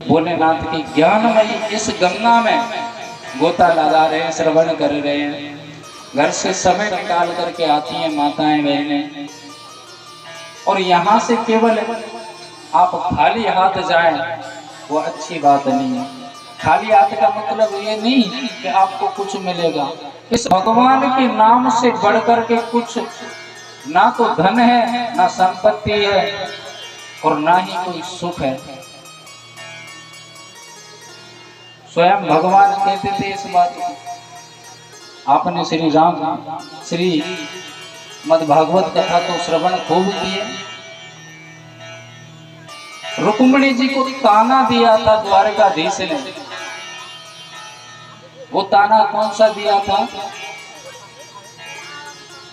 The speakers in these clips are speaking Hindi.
भोलेनाथ की ज्ञानमयी इस गंगा में गोता लगा रहे हैं, श्रवण कर रहे हैं। घर से समय निकाल करके आती हैं माताएं बहनें, और यहाँ से केवल आप खाली हाथ जाएं वो अच्छी बात नहीं है। खाली हाथ का मतलब ये नहीं कि आपको कुछ मिलेगा। इस भगवान के नाम से बढ़कर के कुछ ना तो धन है, ना संपत्ति है, और ना ही कोई सुख है। स्वयं भगवान कहते थे इस बात को। आपने श्री मद्भागवत कथा तो श्रवण खूब किए। रुक्मिणी जी को ताना दिया था द्वारकाधीश ने। वो ताना कौन सा दिया था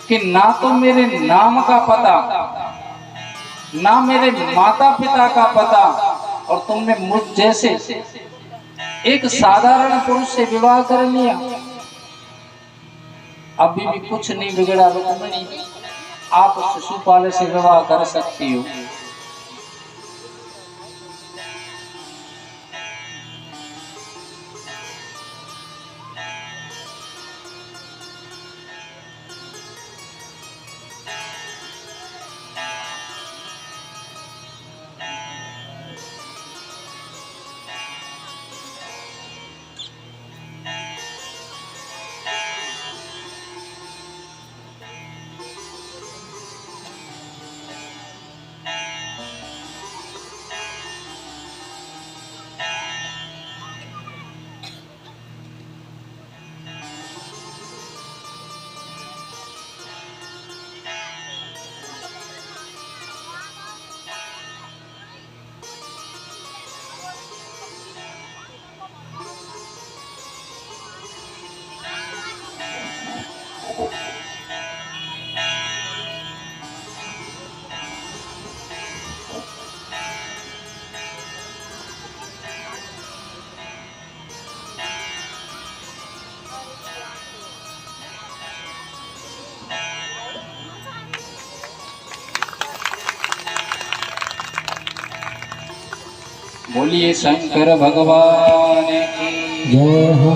कि ना तो मेरे नाम का पता, ना मेरे माता पिता का पता, और तुमने मुझ जैसे एक साधारण पुरुष से विवाह कर लिया। अभी भी कुछ नहीं बिगड़ा रुक्मिणी, आप शिशुपाल से विवाह कर सकती हो। बोलिए शंकर भगवान की जय हो।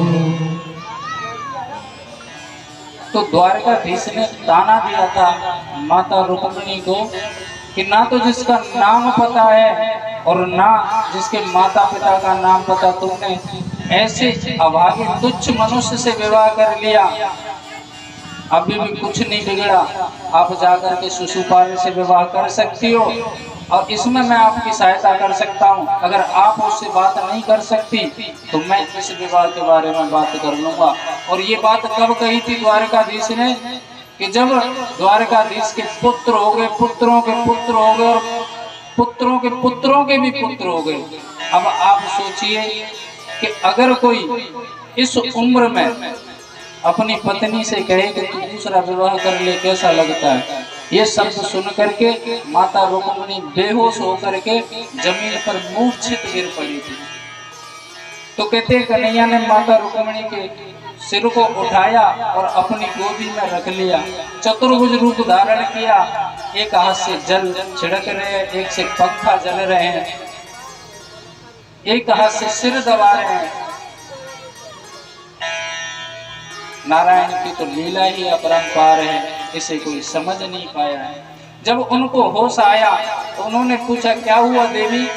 तो द्वारकाधीश ने ताना दिया था माता रुक्मिणी को कि ना तो जिसका नाम पता है और ना जिसके माता पिता का नाम पता, तुमने ऐसे अभागी तुच्छ मनुष्य से विवाह कर लिया। अभी भी कुछ नहीं बिगड़ा, आप जाकर के शिशुपाल से विवाह कर सकती हो, और इसमें मैं आपकी सहायता कर सकता हूं। अगर आप उससे बात नहीं कर सकती तो मैं इस विवाह के बारे में बात कर लूंगा। और ये बात कब कही थी द्वारकाधीश ने कि जब द्वारकाधीश के पुत्र हो गए, पुत्रों के पुत्र हो गए, और पुत्रों के पुत्रों के भी पुत्र हो गए। अब आप सोचिए कि अगर कोई इस उम्र में अपनी पत्नी से कहे कि तू दूसरा विवाह कर ले, कैसा लगता है? ये शब्द सुन करके माता रुक्मिणी बेहोश होकर के जमीन पर मूर्छित गिर पड़ी थी। तो कहते कन्हैया ने माता रुक्मिणी के सिर को उठाया और अपनी गोदी में रख लिया, चतुर्भुज रूप धारण किया। एक हाथ से जल छिड़क रहे हैं, एक से पंखा जल रहे हैं, एक हाथ से सिर दबा रहे हैं। नारायण की तो लीला ही अपरंपार है, इसे कोई समझ नहीं पाया है। जब उनको होश आया तो उन्होंने पूछा, क्या हुआ देवी?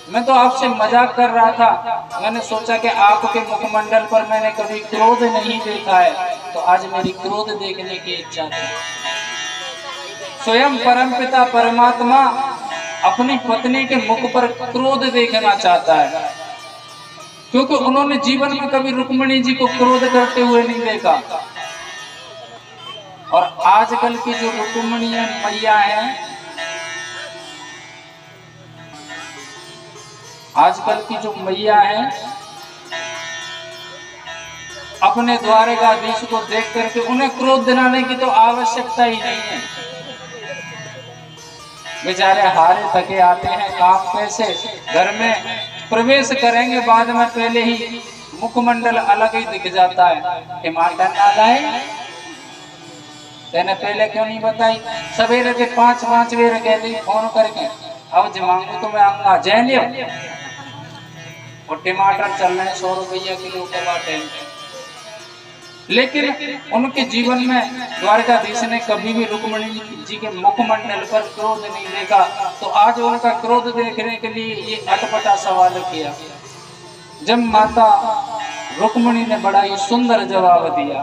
मैं तो आपसे मजाक कर रहा था। मैंने सोचा कि आपके मुखमंडल पर मैंने कभी क्रोध नहीं देखा है, तो आज मेरी क्रोध देखने की इच्छा थी। स्वयं परमपिता परमात्मा अपनी पत्नी के मुख पर क्रोध देखना चाहता है, क्योंकि उन्होंने जीवन में कभी रुक्मिणी जी को क्रोध करते हुए नहीं देखा। और आजकल की जो रुक्मिणी मैया हैं, आजकल की जो मैया हैं, अपने द्वारकाधीश को देख करके उन्हें क्रोध दिलाने की तो आवश्यकता ही नहीं है। बेचारे हारे थके आते हैं काम पे से, घर में प्रवेश करेंगे, बाद में पहले ही मुखमंडल अलग ही दिख जाता है। टमाटर ना लाए, तेने पहले क्यों नहीं बताई? सवेरे के 5 बेर कह दी फोन करके अब जो मांगू तो मैं आऊंगा जय लियो। और टमाटर चल रहे हैं 100 रुपया किलो के बाटे। लेकिन उनके जीवन में द्वारकाधीश ने कभी भी रुक्मिणी जी के मुखमंडल पर क्रोध नहीं देखा। तो आज उनका क्रोध देखने के लिए ये अटपटा सवाल किया। जब माता रुक्मिणी ने बड़ा ही सुंदर जवाब दिया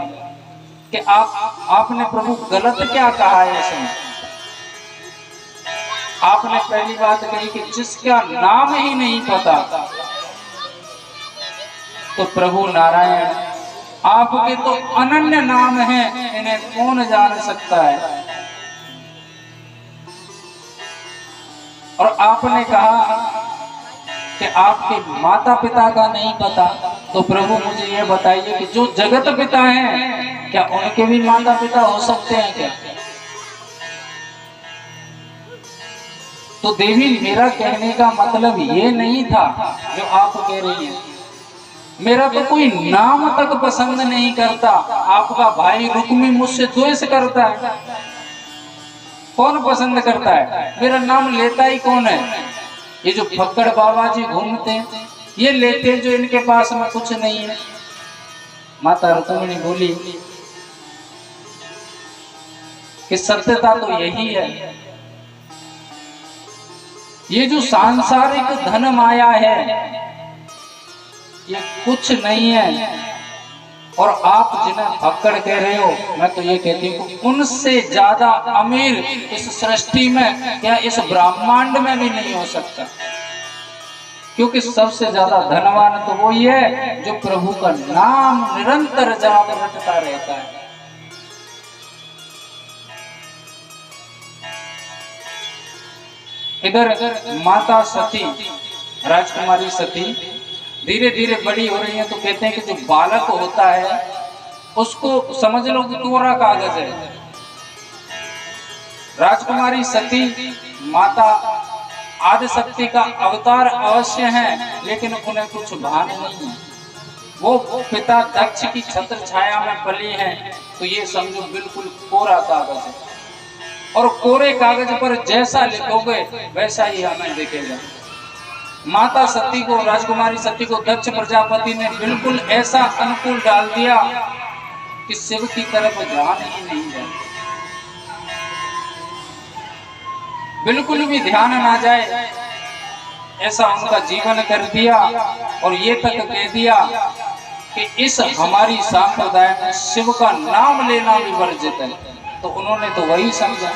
कि आपने प्रभु गलत क्या कहा है इसमें। आपने पहली बात कही कि जिसका नाम ही नहीं पता, तो प्रभु नारायण आपके तो अनन्य नाम है, इन्हें कौन जान सकता है। और आपने कहा कि आपके माता पिता का नहीं पता, तो प्रभु मुझे ये बताइए कि जो जगत पिता हैं, क्या उनके भी माता पिता हो सकते हैं क्या। तो देवी, मेरा कहने का मतलब ये नहीं था जो आप कह रही हैं। मेरा तो कोई नाम तक पसंद नहीं करता। आपका भाई रुक्मी मुझसे द्वेष करता है। कौन पसंद करता है? मेरा नाम लेता ही कौन है? ये जो फक्कड़ बाबा जी घूमते हैं, ये लेते हैं जो इनके पास में कुछ नहीं है। माता रुक्मिणी बोली कि सत्यता तो यही है, ये जो सांसारिक धन माया है ये कुछ नहीं है। और आप जिन्हें फक्कड़ कह रहे हो, मैं तो ये कहती हूँ उनसे ज्यादा अमीर इस सृष्टि में, क्या इस ब्रह्मांड में भी नहीं हो सकता। क्योंकि सबसे ज्यादा धनवान तो वही है जो प्रभु का नाम निरंतर जाप रटता रहता है। इधर माता सती, राजकुमारी सती धीरे धीरे बड़ी हो रही है। तो कहते हैं कि जो बालक होता है उसको समझ लो कि कोरा कागज है। राजकुमारी सती माता आदिशक्ति का अवतार अवश्य है, लेकिन उन्हें कुछ भान नहीं है। वो पिता दक्ष की छत्र छाया में पली है, तो ये समझो बिल्कुल कोरा कागज है। और कोरे कागज पर जैसा लिखोगे वैसा ही हमें दिखेगा। माता सती को, राजकुमारी सती को दक्ष प्रजापति ने बिल्कुल ऐसा अनुकूल डाल दिया कि शिव की तरफ ध्यान ही नहीं जाए, बिल्कुल भी ध्यान ना जाए, ऐसा उनका जीवन कर दिया। और ये तक कह दिया कि इस हमारी संप्रदाय में शिव का नाम लेना भी वर्जित है। तो उन्होंने तो वही समझा।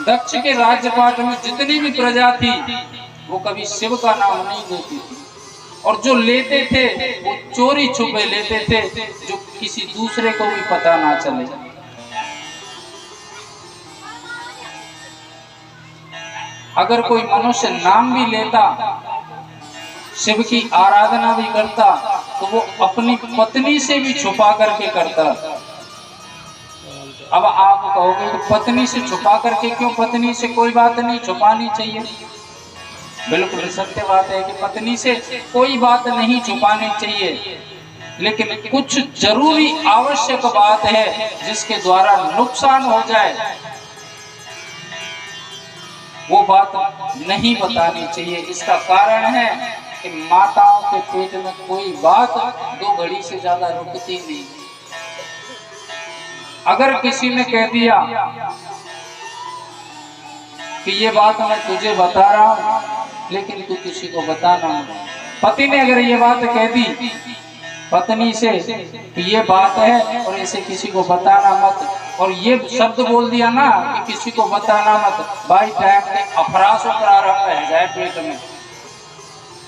दक्ष के राज्यपाट में जितनी भी प्रजा थी वो कभी शिव का नाम नहीं लेती थी, और जो लेते थे वो चोरी छुपे लेते थे, जो किसी दूसरे को भी पता ना चले। अगर कोई मनुष्य नाम भी लेता, शिव की आराधना भी करता, तो वो अपनी पत्नी से भी छुपा करके करता। अब आप कहोगे कि पत्नी से छुपा करके क्यों? पत्नी से कोई बात नहीं छुपानी चाहिए। बिल्कुल सत्य बात है कि पत्नी से कोई बात नहीं छुपानी चाहिए, लेकिन कुछ जरूरी आवश्यक बात है जिसके द्वारा नुकसान हो जाए, वो बात नहीं बतानी चाहिए। इसका कारण है कि माताओं के पेट में कोई बात 2 घड़ी से ज्यादा रुकती नहीं। अगर किसी ने कह दिया कि ये बात मैं तुझे बता रहा हूं लेकिन तू किसी को बताना मत, पति ने अगर ये बात कह दी पत्नी से कि ये बात है और इसे किसी को बताना मत, और ये शब्द बोल दिया ना कि किसी को बताना मत, भाई टाइम के अफरास प्रारंभ है जाए पेट में।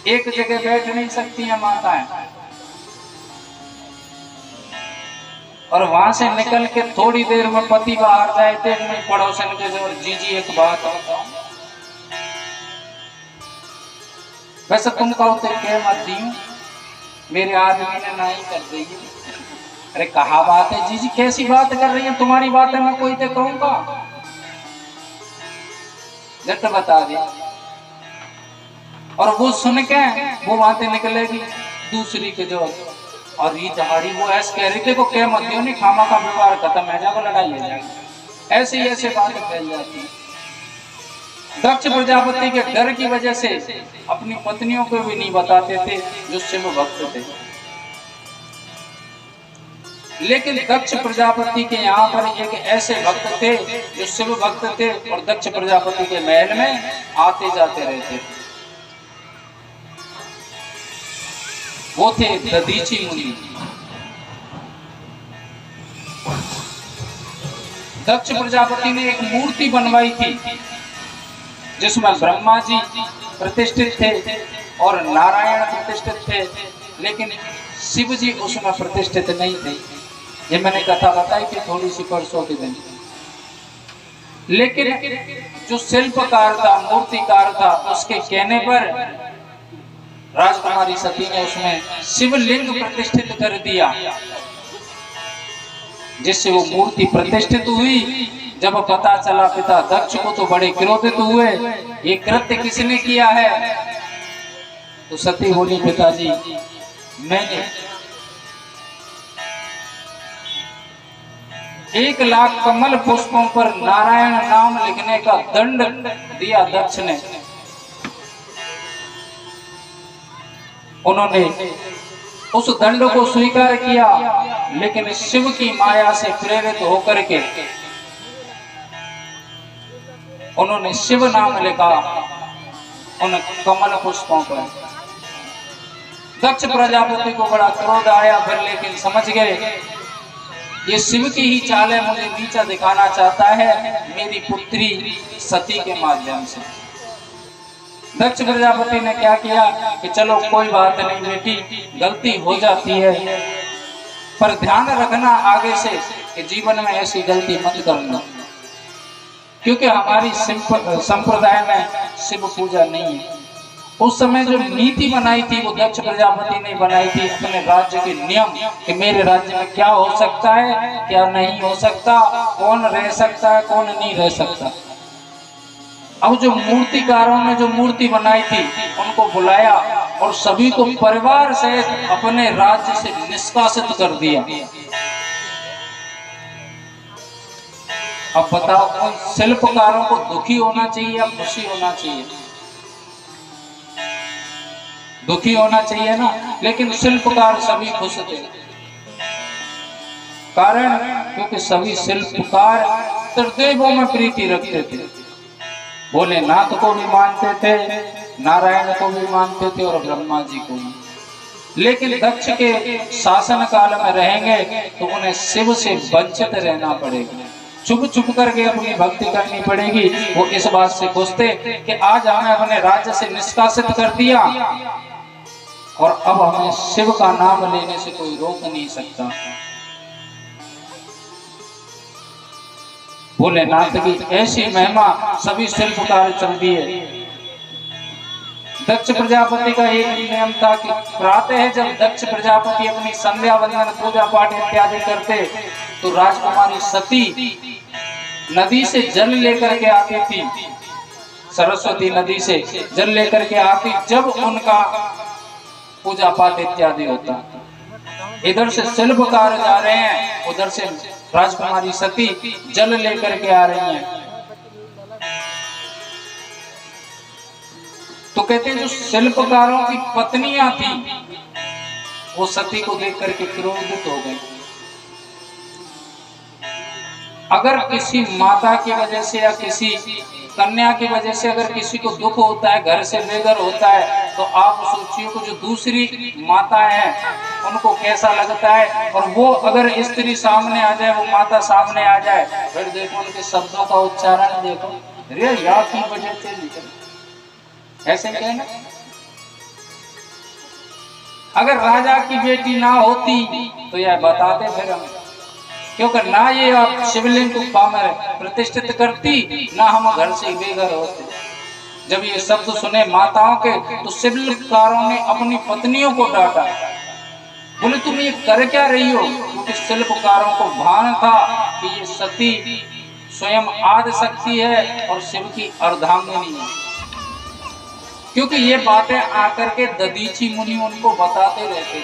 एक जगह बैठ नहीं सकती है माताएं, और वहां से निकल के थोड़ी देर में पति बाहर जाए थे, मैं पड़ोसन के जो जी एक बात बताऊं, वैसे तुम कहो तो क्या मत दी, मेरे आदमी ने नहीं कर देगी। अरे कहा बात है जी कैसी बात कर रही है, तुम्हारी बात है मैं कोई तो कहूंगा, झट बता दिया। और वो सुन के वो बातें निकलेगी दूसरी के जो, और ये तुम्हारी वो ऐसे कह रही थी को क्या मत दियो, नहीं खामा का व्यवहार खत्म है, जाकर लड़ाई हो जाएगी, ऐसे ही ऐसे बातें फैल जाती है। दक्ष प्रजापति के डर की वजह से अपनी पत्नियों को भी नहीं बताते थे जो शिव भक्त थे। लेकिन दक्ष प्रजापति के यहाँ पर एक ऐसे भक्त थे जो शिव भक्त थे और दक्ष प्रजापति के महल में आते जाते रहते थे। वो थे दधीची मुनि। दक्ष प्रजापति ने एक मूर्ति बनवाई थी जिसमें ब्रह्मा जी प्रतिष्ठित थे और नारायण प्रतिष्ठित थे, लेकिन शिव जी उसमें प्रतिष्ठित नहीं थे। ये मैंने कथा बताई थी थोड़ी सी परसों के दिन। लेकिन जो शिल्पकार था, मूर्तिकार था, उसके कहने पर राजकुमारी सती ने उसमें शिवलिंग प्रतिष्ठित कर दिया, जिससे वो मूर्ति प्रतिष्ठित हुई। जब पता चला पिता दक्ष को तो बड़े क्रोधित हुए, ये कृत्य किसने किया है? तो सती बोली, पिताजी मैंने 1,00,000 कमल पुष्पों पर नारायण नाम लिखने का दंड दिया दक्ष ने। उन्होंने उस दंड को स्वीकार किया, लेकिन शिव की माया से प्रेरित होकर के उन्होंने शिव नाम लिखा उन कमल पुष्पों पर। दक्ष प्रजापति को बड़ा क्रोध आया फिर, लेकिन समझ गए ये शिव की ही चाल है, मुझे नीचा दिखाना चाहता है मेरी पुत्री सती के माध्यम से। दक्ष प्रजापति ने क्या किया कि चलो कोई बात नहीं बेटी, गलती हो जाती है, पर ध्यान रखना आगे से कि जीवन में ऐसी गलती मत करना, क्योंकि हमारी संप्रदाय में शिव पूजा नहीं है। उस समय जो नीति बनाई थी वो दक्ष प्रजापति ने बनाई थी, अपने राज्य के नियम कि मेरे राज्य में क्या हो सकता है क्या नहीं हो सकता, कौन रह सकता है कौन नहीं रह सकता। अब जो मूर्तिकारों ने जो मूर्ति बनाई थी उनको बुलाया और सभी को परिवार सहित अपने राज्य से निष्कासित कर दिया। अब बताओ उन शिल्पकारों को दुखी होना चाहिए या खुशी होना चाहिए? दुखी होना चाहिए ना, लेकिन शिल्पकार सभी खुश थे। कारण क्योंकि सभी शिल्पकार त्रिदेवों में प्रीति रखते थे, भोलेनाथ को भी मानते थे, नारायण को भी मानते थे और ब्रह्मा जी को भी। लेकिन दक्ष के शासन काल में रहेंगे तो उन्हें शिव से वंचित रहना पड़ेगा, छुप छुप करके अपनी भक्ति करनी पड़ेगी। वो इस बात से खुश थे कि आज हमें अपने राज्य से निष्कासित कर दिया और अब हमें शिव का नाम लेने से कोई रोक नहीं सकता। भोलेनाथ की ऐसी महिमा सभी शिल्पकार चल दिए। दक्ष प्रजापति का एक नियम था कि प्रातः जब दक्ष प्रजापति अपनी संध्या वंदन पूजा पाठ इत्यादि करते तो राजकुमारी सती नदी से जल लेकर के आती थी, सरस्वती नदी से जल लेकर के आती जब उनका पूजा पाठ इत्यादि होता। इधर से शिल्पकार जा रहे हैं, उधर से राजकुमारी सती जल लेकर के आ रही हैं। तो कहते हैं जो शिल्पकारों की पत्नियां थी वो सती को देख करके क्रोधित हो गई। अगर किसी माता की वजह से या किसी कन्या की वजह से अगर किसी को दुख होता है, घर से बेघर होता है, तो आप सोचिए कि जो दूसरी माता है उनको कैसा लगता है। और वो अगर स्त्री सामने आ जाए, वो माता सामने आ जाए, फिर देखो उनके शब्दों का उच्चारण देखो, रे या की वजह से निकल ऐसे कहना। अगर राजा की बेटी ना होती तो यह बताते फिर हम, क्योंकि ना ये आप शिवलिंग को प्रतिष्ठित करती, ना हम घर से बेघर होते। जब ये शब्द सुने माताओं के तो शिल्पकारों ने अपनी पत्नियों को डांटा, बोले तुम ये कर क्या रही हो? क्योंकि शिल्पकारों को भान था कि ये सती स्वयं आदि शक्ति है और शिव की अर्धांगिनी है। क्योंकि ये बातें आकर के दधीची मुनि उनको बताते रहते,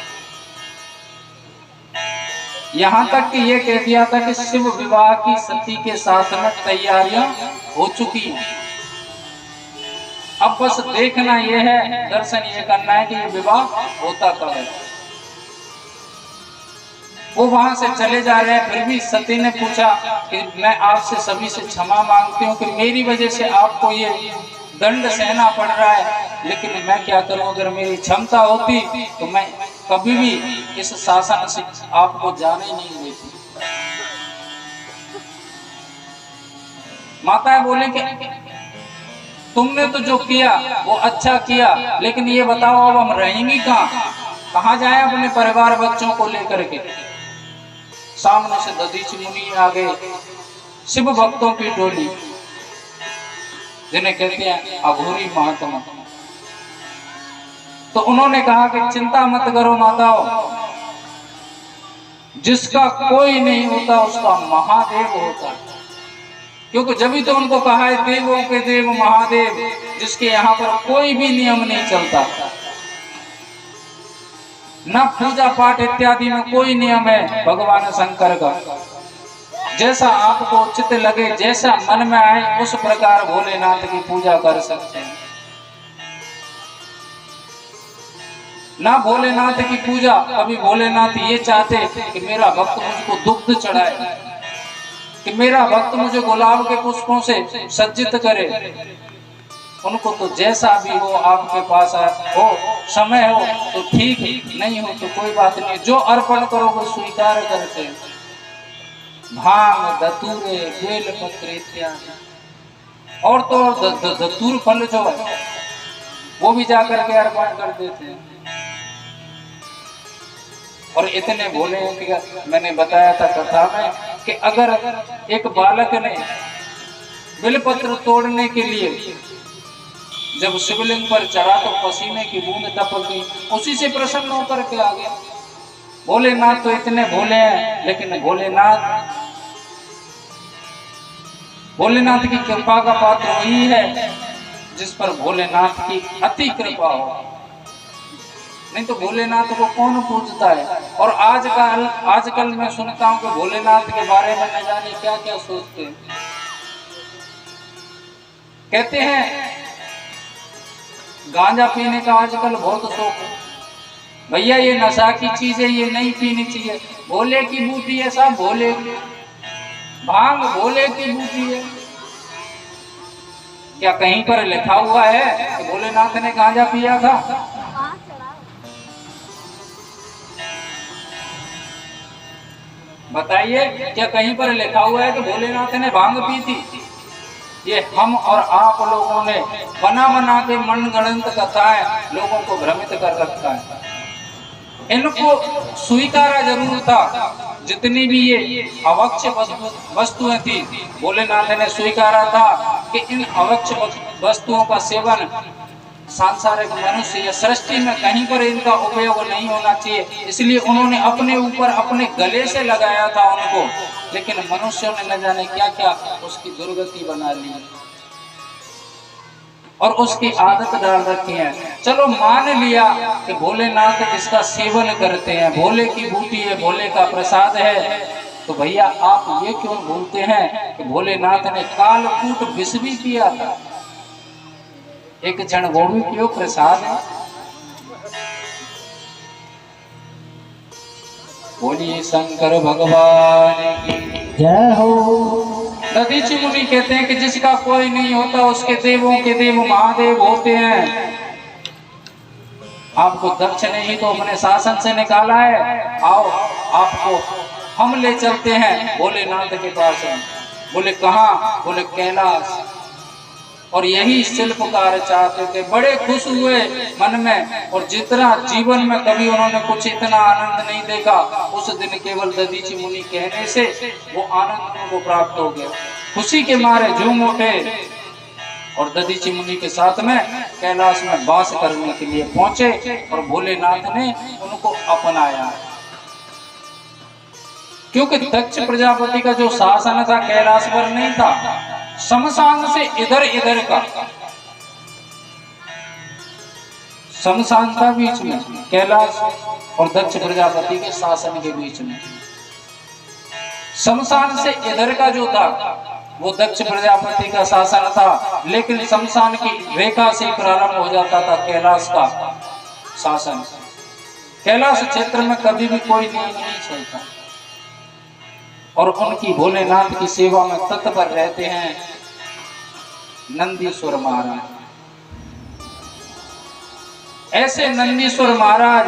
यहाँ तक कि ये कह दिया था कि शिव विवाह की सती के साथ में तैयारियां हो चुकी हैं। अब बस देखना ये है, दर्शन ये करना है कि ये विवाह होता कब है। वो वहां से चले जा रहे हैं, फिर भी सती ने पूछा कि मैं आपसे सभी से क्षमा मांगती हूँ कि मेरी वजह से आपको ये दंड सहना पड़ रहा है, लेकिन मैं क्या करूं, अगर मेरी क्षमता होती तो मैं कभी भी इस शासन से आपको जाने नहीं देती। माताएं बोले कि तुमने तो जो किया वो अच्छा किया, लेकिन ये बताओ अब हम रहेंगी कहाँ जाए अपने परिवार बच्चों को लेकर के। सामने से दधीचि मुनि आ गए, शिव भक्तों की टोली, जिन्हें कहते हैं अघोरी महात्मा। तो उन्होंने कहा कि चिंता मत करो माताओं, जिसका कोई नहीं होता उसका महादेव होता है। क्योंकि जब भी तो उनको कहा है देवों के देव महादेव, जिसके यहाँ पर कोई भी नियम नहीं चलता, न पूजा पाठ इत्यादि में कोई नियम है भगवान शंकर का। जैसा आपको उचित लगे, जैसा मन में आए, उस प्रकार भोलेनाथ की पूजा कर सकते हैं। ना भोलेनाथ की पूजा, अभी भोलेनाथ ये चाहते कि मेरा भक्त मुझको दुग्ध चढ़ाए, कि मेरा भक्त मुझे गुलाब के पुष्पों से सज्जित करे। उनको तो जैसा भी हो आपके पास हो, समय हो तो ठीक, नहीं हो तो कोई बात नहीं, जो अर्पण करो वो स्वीकार करते हैं। भांग, धतूरे, बेल पत्र इत्यादि, और तो और धतूर फल जो है वो भी जाकर के अर्पण कर देते हैं। और इतने भोले हैं कि मैंने बताया था कथा में कि अगर एक बालक ने बिलपत्र तोड़ने के लिए जब शिवलिंग पर चढ़ा तो पसीने की बूंद टपक गई, उसी से प्रसन्न होकर के आ गया। भोलेनाथ तो इतने भोले हैं, लेकिन भोलेनाथ की कृपा का पात्र वही है जिस पर भोलेनाथ की अति कृपा हो, नहीं तो भोलेनाथ को कौन पूजता है। और आजकल मैं सुनता हूँ कि भोलेनाथ के बारे में न जाने क्या क्या सोचते हैं। कहते हैं गांजा पीने का आजकल बहुत शौक है, भैया ये नशा की चीज है, ये नहीं पीनी चाहिए। भोले की बूटी है, सब भोले, भांग भोले की बूटी है। क्या कहीं पर लिखा हुआ है कि भोलेनाथ ने गांजा पिया था? बताइए, क्या कहीं पर लिखा हुआ है कि भोलेनाथ ने भांग पी थी? ये हम और आप लोगों ने बना के मनगढ़ंत कथाएं लोगों को भ्रमित कर रखा है। इनको स्वीकारा जरूर था, जितनी भी ये अवक्ष वस्तुएं थी भोलेनाथ ने स्वीकारा था कि इन अवक्ष वस्तुओं का सेवन सांसारिक मनुष्य या सृष्टि में कहीं पर इनका उपयोग नहीं होना चाहिए। इसलिए उन्होंने अपने ऊपर अपने गले से लगाया था उनको, लेकिन मनुष्यों ने न जाने क्या क्या उसकी दुर्गति बना ली और उसकी आदत डाल रखी है। चलो मान लिया कि भोलेनाथ इसका सेवन करते हैं, भोले की बूटी है, भोले का प्रसाद है, तो भैया आप ये क्यों भूलते हैं कि भोलेनाथ ने कालकूट विष भी पिया था? एक क्षण वो भी क्यों प्रसाद है। बोलिए शंकर भगवान की जय हो। दधीचि मुनि कहते हैं कि जिसका कोई नहीं होता उसके देवों के देव महादेव होते हैं। आपको दक्ष ने ही तो अपने शासन से निकाला है, आओ आपको हम ले चलते हैं भोलेनाथ के पास। बोले कहाँ? बोले कैलाश। और यही शिल्पकार चाहते थे, बड़े खुश हुए मन में, और जितना जीवन में कभी उन्होंने कुछ इतना आनंद नहीं देखा, उस दिन केवल दधीचि मुनि कहने से वो आनंद उनको प्राप्त हो गया। खुशी के मारे झूम उठे और दधीचि मुनि के साथ में कैलाश में वास करने के लिए पहुंचे और भोलेनाथ ने उनको अपनाया। क्योंकि दक्ष प्रजापति का जो शासन था कैलाश पर नहीं था, शमशान से इधर का शमशान था बीच में, कैलाश और दक्ष प्रजापति के शासन के बीच में। शमशान से इधर का जो था वो दक्ष प्रजापति का शासन था, लेकिन शमशान की रेखा से प्रारंभ हो जाता था कैलाश का शासन। कैलाश क्षेत्र में कभी भी कोई नियम नहीं चलता, और उनकी भोलेनाथ की सेवा में तत्पर रहते हैं नंदीश्वर महाराज। ऐसे नंदीश्वर महाराज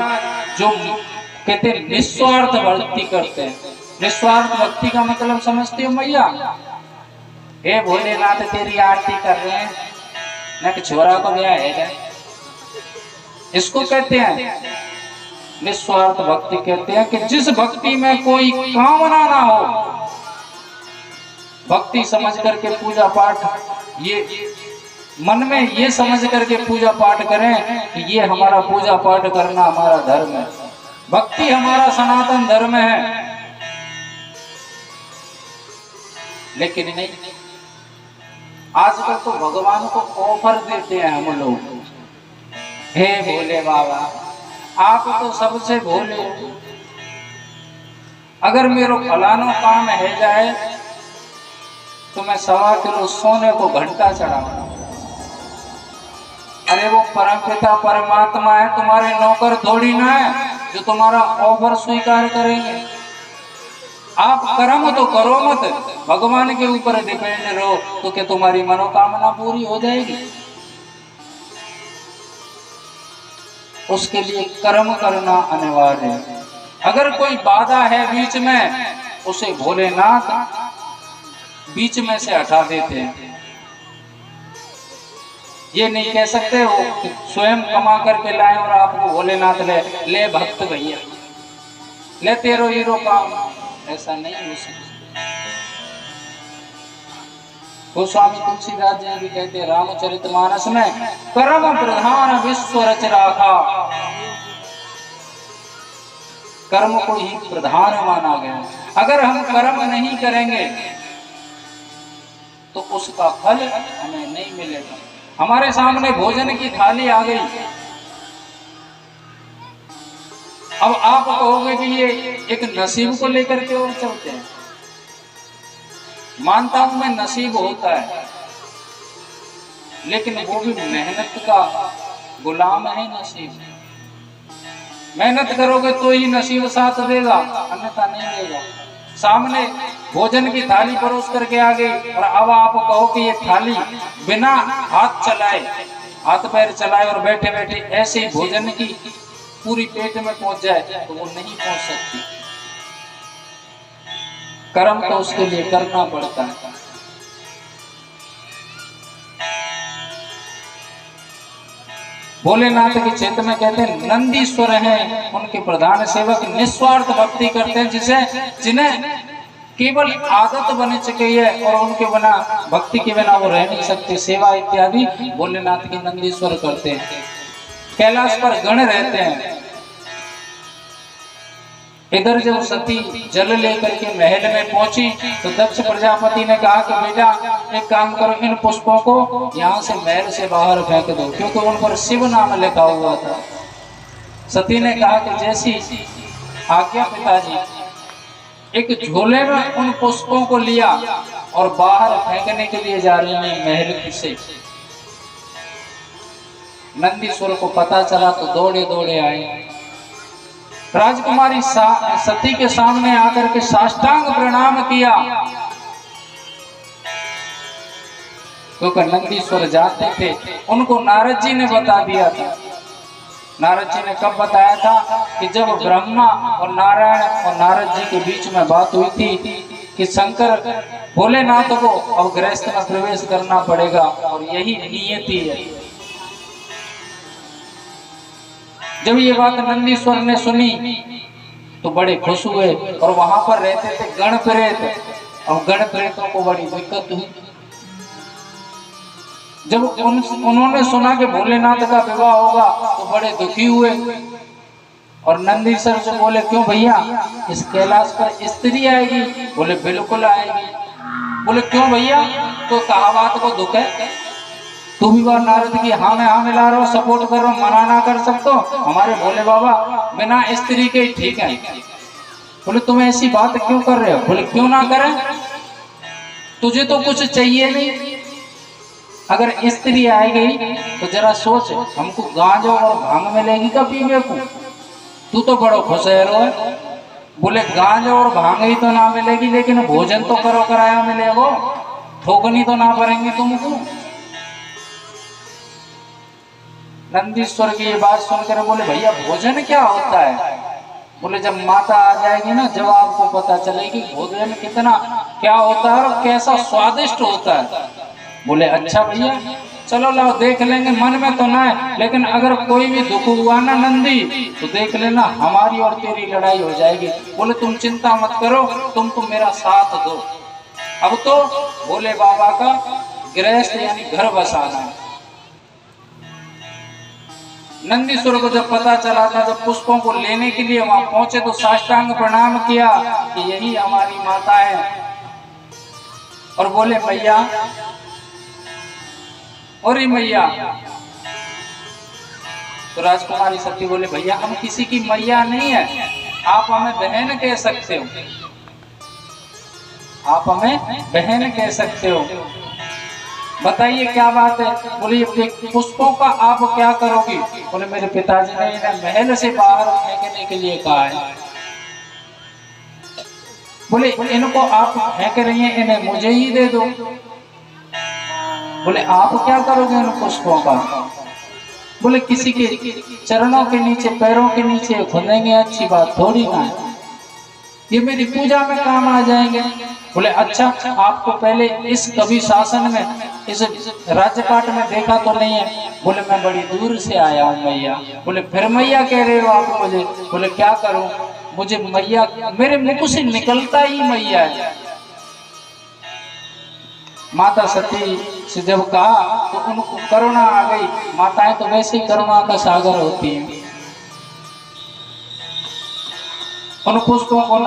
जो कहते हैं निस्वार्थ भक्ति करते हैं। निस्वार्थ भक्ति का मतलब समझते हो मैया? हे भोलेनाथ तेरी आरती कर रहे हैं न कि छोरा को ब्याह है, इसको कहते हैं निस्वार्थ भक्ति। कहते हैं कि जिस भक्ति में कोई कामना ना हो, भक्ति समझ करके पूजा पाठ, ये मन में ये समझ करके पूजा पाठ करें कि ये हमारा पूजा पाठ करना हमारा धर्म है, भक्ति हमारा सनातन धर्म है। लेकिन नहीं, आजकल तो भगवान को ऑफर देते हैं हम लोग, हे भोले बाबा आप तो सबसे भोले हो, अगर मेरे फलानो काम है जाए तो मैं 1.25 किलो सोने को घंटा चढ़ाऊंगा। अरे वो परमपिता परमात्मा है, तुम्हारे नौकर थोड़ी ना है जो तुम्हारा ऑफर स्वीकार करेंगे। आप कर्म तो करो मत, भगवान के ऊपर डिपेंड रहो, तो क्या तुम्हारी मनोकामना पूरी हो जाएगी? उसके लिए कर्म करना अनिवार्य है। अगर कोई बाधा है बीच में, उसे भोलेनाथ बीच में से हटा देते हैं। ये नहीं कह सकते वो स्वयं कमा करके लाए और आपको भोलेनाथ ले भक्त भैया ले तेरो हीरो काम, ऐसा नहीं हो सकता। गोस्वामी तुलसीदास जी भी कहते हैं रामचरितमानस में, कर्म प्रधान विश्व रच राखा। कर्म को ही प्रधान माना गया। अगर हम कर्म नहीं करेंगे तो उसका फल हमें नहीं मिलेगा। हमारे सामने भोजन की थाली आ गई, अब आप कहोगे कि ये एक नसीब को लेकर के और चलते हैं। मानता हूं मैं नसीब होता है, लेकिन वो भी मेहनत का गुलाम है। नसीब मेहनत करोगे तो ही नसीब साथ देगा, अन्यथा नहीं देगा। सामने भोजन की थाली परोस करके आ गई और अब आप कहो कि ये थाली बिना हाथ चलाए, हाथ पैर चलाए और बैठे बैठे ऐसे ही भोजन की पूरी पेट में पहुंच जाए, तो वो नहीं पहुंच सकती। कर्म तो उसके लिए करना पड़ता है। भोलेनाथ के क्षेत्र में कहते हैं नंदीश्वर हैं, उनके प्रधान सेवक निस्वार्थ भक्ति करते हैं, जिन्हें केवल आदत बन चुकी है और उनके बिना भक्ति के बिना वो रह नहीं सकते। सेवा इत्यादि भोलेनाथ के नंदीश्वर करते हैं। कैलाश पर गण रहते हैं। इधर जब सती जल लेकर के महल में पहुंची तो दक्ष प्रजापति ने कहा कि बेटा एक काम करो, इन पुष्पों को यहाँ से महल से बाहर फेंक दो, क्योंकि उन पर शिव नाम लिखा हुआ था। सती ने कहा कि जैसी आज्ञा पिताजी। एक झोले में उन पुष्पों को लिया और बाहर फेंकने के लिए जा रही है महल से। नंदीश्वर को पता चला तो दौड़े दौड़े आए। राजकुमारी सती के सामने आकर के साष्टांग प्रणाम किया, क्योंकि नंदीश्वर जाते थे। उनको नारद जी ने बता दिया था। नारद जी ने कब बताया था कि जब ब्रह्मा और नारायण और नारद जी के बीच में बात हुई थी कि शंकर भोलेनाथ को अब गृहस्थ में प्रवेश करना पड़ेगा और यही नियति है। जब ये बात नंदीश्वर ने सुनी तो बड़े खुश हुए और वहां पर रहते थे गण प्रेत, और गण प्रेतों को बड़ी दिक्कत हुई। जब उन्होंने सुना कि भोलेनाथ का विवाह होगा तो बड़े दुखी हुए और नंदीश्वर से बोले क्यों भैया इस कैलाश पर स्त्री आएगी? बोले बिल्कुल आएगी। बोले क्यों भैया? तो कहा बात को दुख है, तू भी बार नारद की हाँ में हाँ मिला रहा हो, सपोर्ट कर रहा हो, मना ना कर सकते हो? हमारे भोले बाबा बिना स्त्री के ठीक है। बोले तुम ऐसी बात क्यों कर रहे हो? बोले क्यों ना करें, तुझे तो कुछ चाहिए नहीं। अगर स्त्री आएगी तो जरा सोच, हमको गांजा और भांग मिलेगी का पीने को? तू तो बड़ो खुश है। बोले गांजा और भांग ही तो ना मिलेगी, लेकिन भोजन तो करो कराया मिलेगो, ठोकनी तो ना पड़ेंगे तुमको। नंदीश्वर की ये बात सुनकर बोले भैया भोजन क्या होता है? बोले जब माता आ जाएगी ना, जब आपको पता चलेगी भोजन कितना क्या होता है और कैसा स्वादिष्ट होता है। बोले अच्छा भैया चलो लाओ देख लेंगे, मन में तो ना है, लेकिन अगर कोई भी दुख हुआ ना नंदी तो देख लेना हमारी और तेरी लड़ाई हो जाएगी। बोले तुम चिंता मत करो, तुम तो मेरा साथ दो। अब तो भोले बाबा का गृहस्थ यानी घर बसाना है। नंदीश्वर को जब पता चला था, जब पुष्पों को लेने के लिए वहां पहुंचे तो साष्टांग प्रणाम किया कि यही हमारी माता है। और बोले मैया, और मैया। तो राजकुमारी सती बोले भैया हम किसी की मैया नहीं है, आप हमें बहन कह सकते हो, आप हमें बहन कह सकते हो। बताइए क्या बात है? बोले पुष्पों का आप क्या करोगी? बोले मेरे पिताजी ने इन्हें महल से बाहर फेंकने के लिए कहा है। बोले इनको आप फेंक रही हैं, इन्हें मुझे ही दे दो। बोले आप क्या करोगे उन पुष्पों का? बोले किसी के चरणों के नीचे पैरों के नीचे खुदेंगे, अच्छी बात थोड़ी ना है, ये मेरी पूजा में काम आ जाएंगे। बोले अच्छा आपको पहले इस कवि शासन में, इस राज्यपाट में देखा तो नहीं है? बोले मैं बड़ी दूर से आया हूँ मैया। बोले फिर मैया कह रहे हो आप मुझे? बोले क्या करूं, मुझे मैया मेरे मुख से निकलता ही मैया है। माता सती से जब कहा तो उनको करुणा आ गई। माताएं तो वैसे ही करुणा का सागर होती हैं। उन पुष्पों को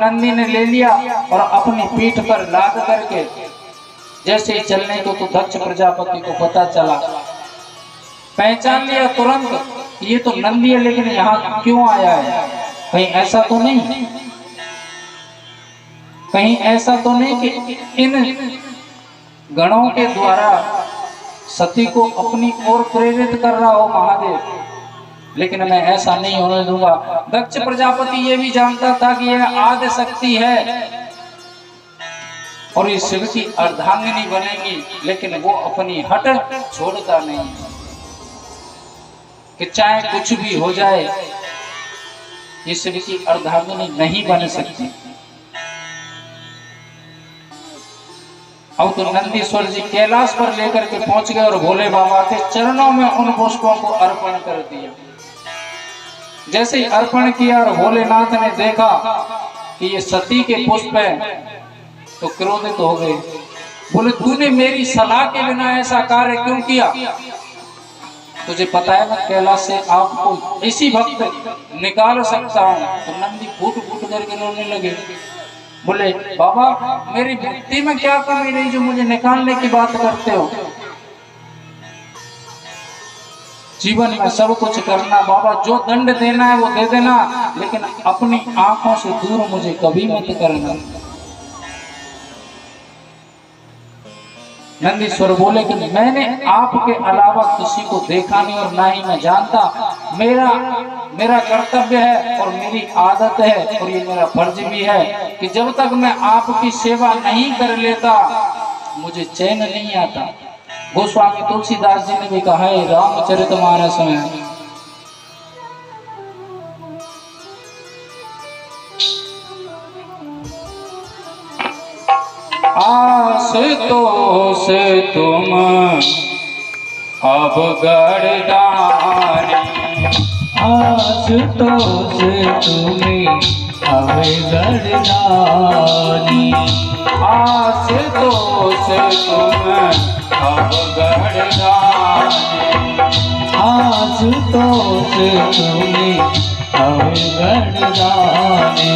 नंदी ने ले लिया और अपनी पीठ पर लाद करके जैसे ही चलने को तो दक्ष प्रजापति को पता चला, पहचान लिया तुरंत, ये तो नंदी है, लेकिन यहाँ क्यों आया है? कहीं ऐसा तो नहीं, कहीं ऐसा तो नहीं कि इन गणों के द्वारा सती को अपनी ओर प्रेरित कर रहा हो महादेव? लेकिन मैं ऐसा नहीं होने दूंगा। दक्ष प्रजापति ये भी जानता था कि यह आदि शक्ति है और ये शिव की अर्धांगिनी बनेगी, लेकिन वो अपनी हट छोड़ता नहीं कि चाहे कुछ भी हो जाए ये शिव की अर्धांगिनी नहीं बन सकती। अब तो नंदीश्वर जी कैलाश पर लेकर के पहुंच गए और भोले बाबा के चरणों में उन पुष्पों को अर्पण कर दिया। जैसे ही अर्पण किया और भोलेनाथ ने देखा कि ये सती के पुष्प है तो क्रोधित हो गए। बोले तूने मेरी सलाह के बिना ऐसा कार्य क्यों किया? तुझे पता है मैं कैलाश से आपको इसी वक्त निकाल सकता हूँ। तो नंदी फूट फूट करके रोने लगे। बोले बाबा मेरी भक्ति में क्या कमी रही जो मुझे निकालने की बात करते हो? जीवन में सब कुछ करना बाबा, जो दंड देना है वो दे देना, लेकिन अपनी आंखों से दूर मुझे कभी मत करना। नंदीश्वर बोले कि मैंने आपके अलावा किसी को देखा नहीं और ना ही मैं जानता। मेरा कर्तव्य है और मेरी आदत है और ये मेरा फर्ज भी है कि जब तक मैं आपकी सेवा नहीं कर लेता मुझे चैन नहीं आता। गोस्वामी तुलसीदास जी ने भी कहा है रामचरितमानस में, आस तो से तुम अब गढ़दानी, आस तो से तुम्हें अब गढ़दानी, आस तो से तुम अब गढ़दानी, आस तो से तुम्हें अब गढ़दानी।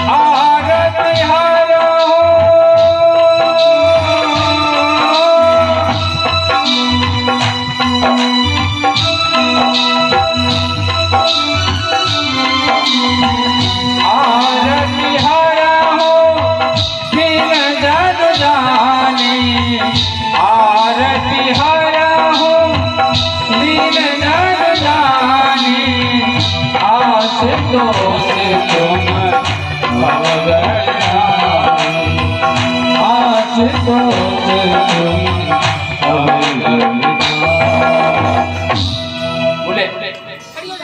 आरती हरो आरती हरा हो फिर जग बोले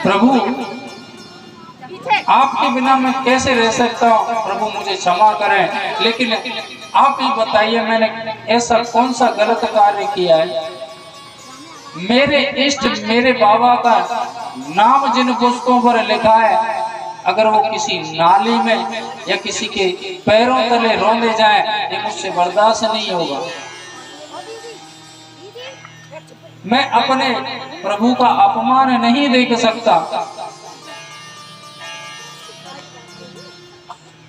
प्रभु आपके बिना मैं कैसे रह सकता हूँ, प्रभु मुझे क्षमा करें, लेकिन आप ही बताइए मैंने ऐसा कौन सा गलत कार्य किया है। मेरे इष्ट मेरे बाबा का नाम जिन पुस्तकों पर लिखा है, अगर वो किसी नाली में या किसी के पैरों तले रौंदे जाएं, ये मुझसे बर्दाश्त नहीं होगा। मैं अपने प्रभु का अपमान नहीं देख सकता।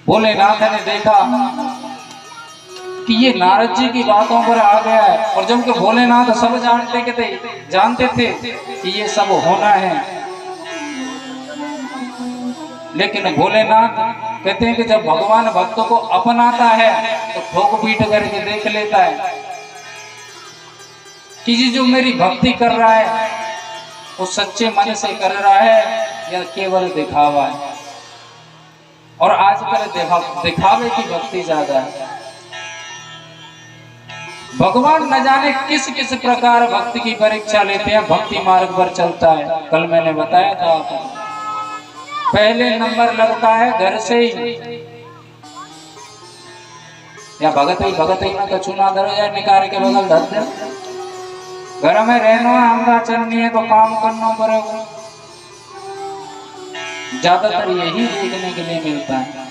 भोलेनाथ ने देखा कि ये नारद जी की बातों पर आ गया है, और जबकि भोलेनाथ सब जानते थे कि ये सब होना है, लेकिन भोलेनाथ कहते हैं कि जब भगवान भक्तों को अपनाता है तो ठोक पीट करके देख लेता है कि ये जो मेरी भक्ति कर रहा है वो सच्चे मन से कर रहा है या केवल दिखावा है। और आजकल दिखावे की भक्ति ज्यादा है। भगवान न जाने किस किस प्रकार भक्ति की परीक्षा लेते हैं, भक्ति मार्ग पर चलता है। कल मैंने बताया था आपको, पहले नंबर लगता है घर से ही, या भगत ही ना कछु ना धरो या निकाल के बगल धर दे। घर में रहना है, हमदा चलनी है तो काम करना पड़ेगा। ज्यादातर यही देखने के लिए मिलता है।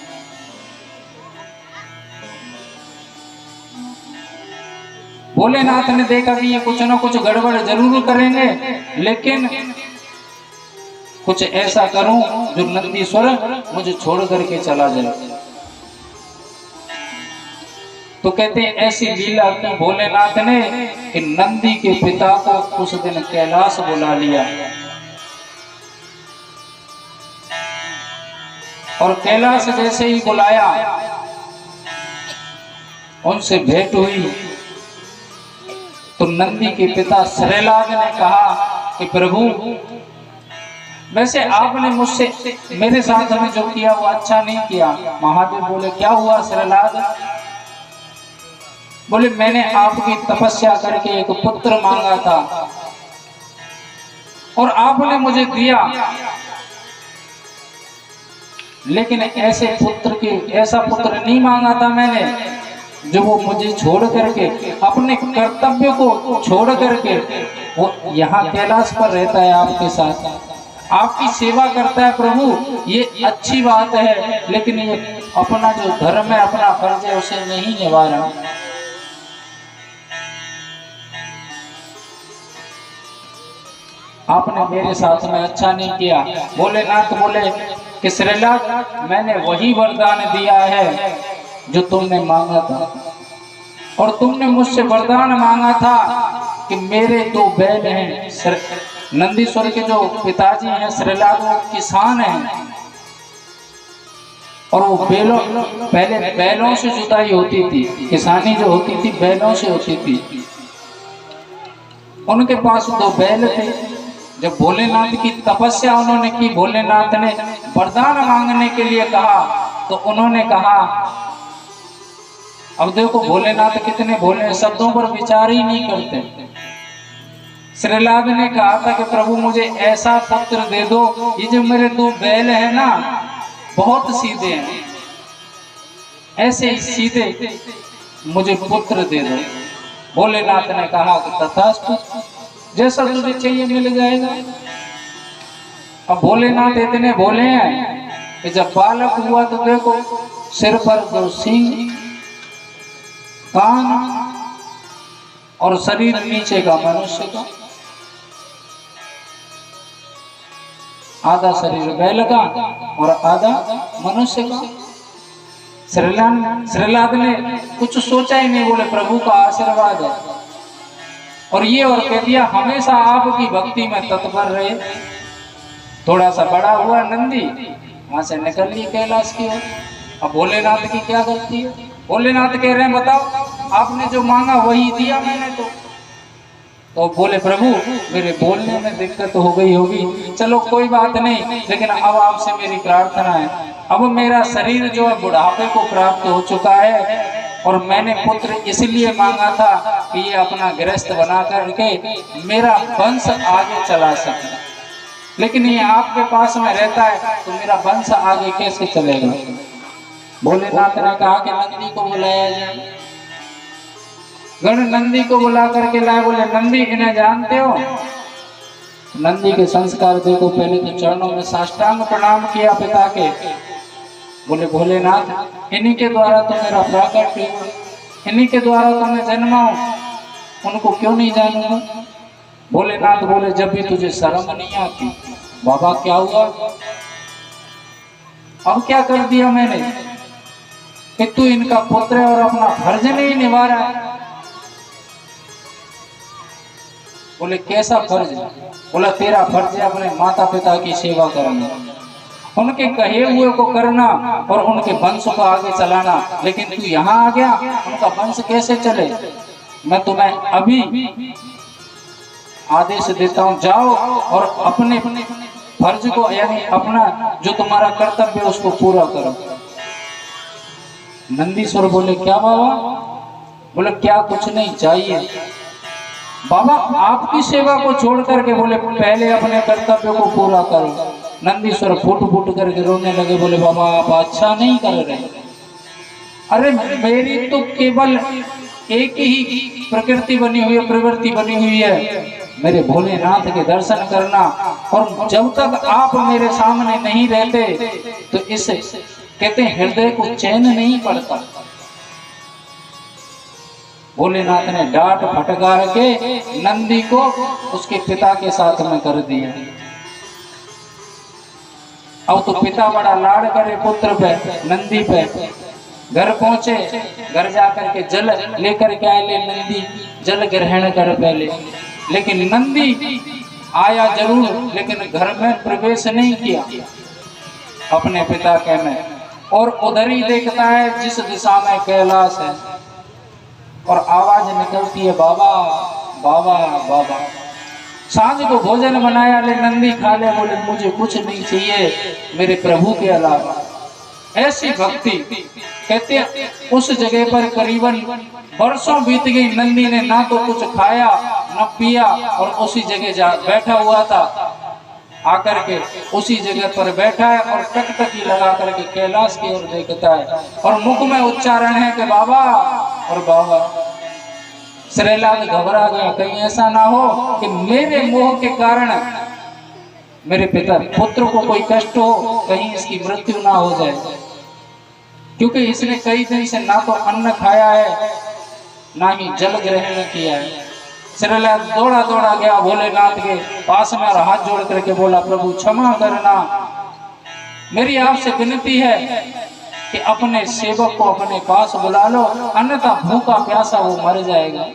भोलेनाथ ने देखा कि ये कुछ ना कुछ गड़बड़ जरूर करेंगे, लेकिन कुछ ऐसा करूं जो नंदीश्वर मुझे छोड़ करके चला जाए। तो कहते हैं ऐसी लीला की भोलेनाथ ने कि नंदी के पिता को उस दिन कैलाश बुला लिया, और कैलाश जैसे ही बुलाया उनसे भेंट हुई तो नंदी के पिता श्रीलाद ने कहा कि प्रभु वैसे आपने मुझसे मेरे साथ में जो किया वो अच्छा नहीं किया। महादेव बोले क्या हुआ श्रीलाद? बोले मैंने आपकी तपस्या करके एक पुत्र मांगा था और आपने मुझे दिया, लेकिन ऐसा पुत्र नहीं मांगा था मैंने जो वो मुझे छोड़ करके अपने कर्तव्य को छोड़ करके वो यहाँ कैलाश पर रहता है, आपके साथ आपकी सेवा करता है। प्रभु ये अच्छी बात है, लेकिन ये अपना जो धर्म है, अपना फर्ज है, उसे नहीं निभा रहा। आपने मेरे साथ में अच्छा नहीं किया। भोलेनाथ बोले कि श्रीलाद मैंने वही वरदान दिया है जो तुमने मांगा था, और तुमने मुझसे वरदान मांगा था कि मेरे दो बैल हैं। नंदीश्वर के जो पिताजी हैं श्रीलाद वो किसान हैं, और वो पहले बैलों से जुताई होती थी, किसानी जो होती थी बैलों से होती थी। उनके पास दो बैल थे। जब भोलेनाथ की तपस्या उन्होंने की, भोलेनाथ ने वरदान मांगने के लिए कहा, तो उन्होंने कहा, अब देखो भोलेनाथ कितने भोले, शब्दों पर विचार ही नहीं करते। श्रीलाद ने कहा था कि प्रभु मुझे ऐसा पुत्र दे दो, ये जो मेरे दो बैल है ना बहुत सीधे हैं, ऐसे ही सीधे मुझे पुत्र दे दो। भोलेनाथ ने कहा कि तथास्तु, जैसा तुझे चाहिए मिल जाएगा। अब भोलेनाथ इतने भोले हैं कि जब बालक हुआ तो देखो सिर पर दो सींग, कान और शरीर नीचे का मनुष्य का, आधा शरीर बैल का और आधा मनुष्य का। श्रीलाद ने कुछ सोचा ही नहीं, बोले प्रभु का आशीर्वाद है, और ये और कह दिया हमेशा आपकी भक्ति में तत्पर रहे। थोड़ा सा बड़ा हुआ नंदी वहां से निकल ली कैलाश की ओर। अब भोलेनाथ की क्या गलती है? भोलेनाथ कह रहे हैं बताओ आपने जो मांगा वही दिया मैंने, तो तो बोले प्रभु मेरे बोलने में दिक्कत हो गई होगी, चलो कोई बात नहीं, लेकिन अब आपसे मेरी प्रार्थना है, अब मेरा शरीर जो है बुढ़ापे को प्राप्त हो चुका है और मैंने पुत्र इसलिए मांगा था कि ये अपना गृहस्थ बना करके मेरा वंश आगे चला सके, लेकिन ये आपके पास में रहता है तो मेरा वंश आगे कैसे चलेगा। भोलेनाथ ने कहा कि नंदी को बुलाया जाए। गण नंदी को बुला करके लाए। बोले नंदी इन्हें जानते हो? नंदी के संस्कार देखो, पहले तो चरणों में साष्टांग प्रणाम किया पिता के। बोले भोलेनाथ इन्हीं के द्वारा तो मेरा प्राकट हुआ, इन्हीं के द्वारा तो मैं जन्मा हूं, उनको क्यों नहीं जानूंगा। भोलेनाथ बोले जब भी तुझे शर्म नहीं आती। बाबा क्या हुआ? अब क्या कर दिया मैंने कि तू इनका पुत्र है और अपना फर्ज नहीं निभा रहा है। बोले कैसा फर्ज? बोला तेरा फर्ज है अपने माता पिता की सेवा करना, उनके कहे हुए को करना और उनके वंश को आगे चलाना, लेकिन तू यहाँ आ गया, उनका वंश कैसे चले। मैं तुम्हें अभी आदेश देता हूँ, जाओ और अपने फर्ज को यानी अपना जो तुम्हारा कर्तव्य है उसको पूरा करो। नंदीश्वर बोले क्या बाबा? बोले क्या कुछ नहीं चाहिए बाबा, आपकी सेवा को छोड़ करके बोले पहले अपने कर्तव्य को पूरा करो। नंदीश्वर फुट फुट करके रोने लगे। बोले बाबा आप अच्छा नहीं कर रहे, अरे मेरी तो केवल एक ही प्रकृति बनी हुई है, प्रवृत्ति बनी हुई है, मेरे भोलेनाथ के दर्शन करना, और जब तक आप मेरे सामने नहीं रहते तो इस कहते हृदय को चैन नहीं पड़ता। भोलेनाथ ने डांट फटकार के नंदी को उसके पिता के साथ में कर दिया। अब तो पिता बड़ा लाड़ करे पुत्र पे, नंदी पे। घर पहुंचे, घर जाकर के जल लेकर के आए। ले नंदी जल ग्रहण कर पहले, लेकिन नंदी आया जरूर लेकिन घर में प्रवेश नहीं किया अपने पिता के में, और उधर ही देखता है जिस दिशा में कैलाश है, और आवाज निकलती है बाबा बाबा बाबा। सांझ को भोजन बनाया, ले नंदी खा ले। बोले मुझे कुछ नहीं चाहिए मेरे प्रभु के अलावा। ऐसी भक्ति कहते उस जगह पर करीबन वर्षों बीत गई। नंदी ने ना तो कुछ खाया न पिया और उसी जगह जा बैठा हुआ था। आकर के उसी जगह पर बैठा है और टकटकी लगा करके कैलाश की ओर देखता है, और मुख में उच्चारण है कि बाबा और बाबा। श्रीलाल घबरा गया, कहीं ऐसा ना हो कि मेरे मोह के कारण मेरे पिता पुत्र को कोई कष्ट हो, कहीं इसकी मृत्यु ना हो जाए, क्योंकि इसने कई दिन से ना तो अन्न खाया है ना ही जल ग्रहण किया है। श्रीलाल दौड़ा दौड़ा गया भोलेनाथ के पास में और हाथ जोड़ करके बोला प्रभु क्षमा करना, मेरी आपसे विनती है कि अपने सेवक को अपने पास बुला लो, अन्यथा भूखा प्यासा वो मर जाएगा।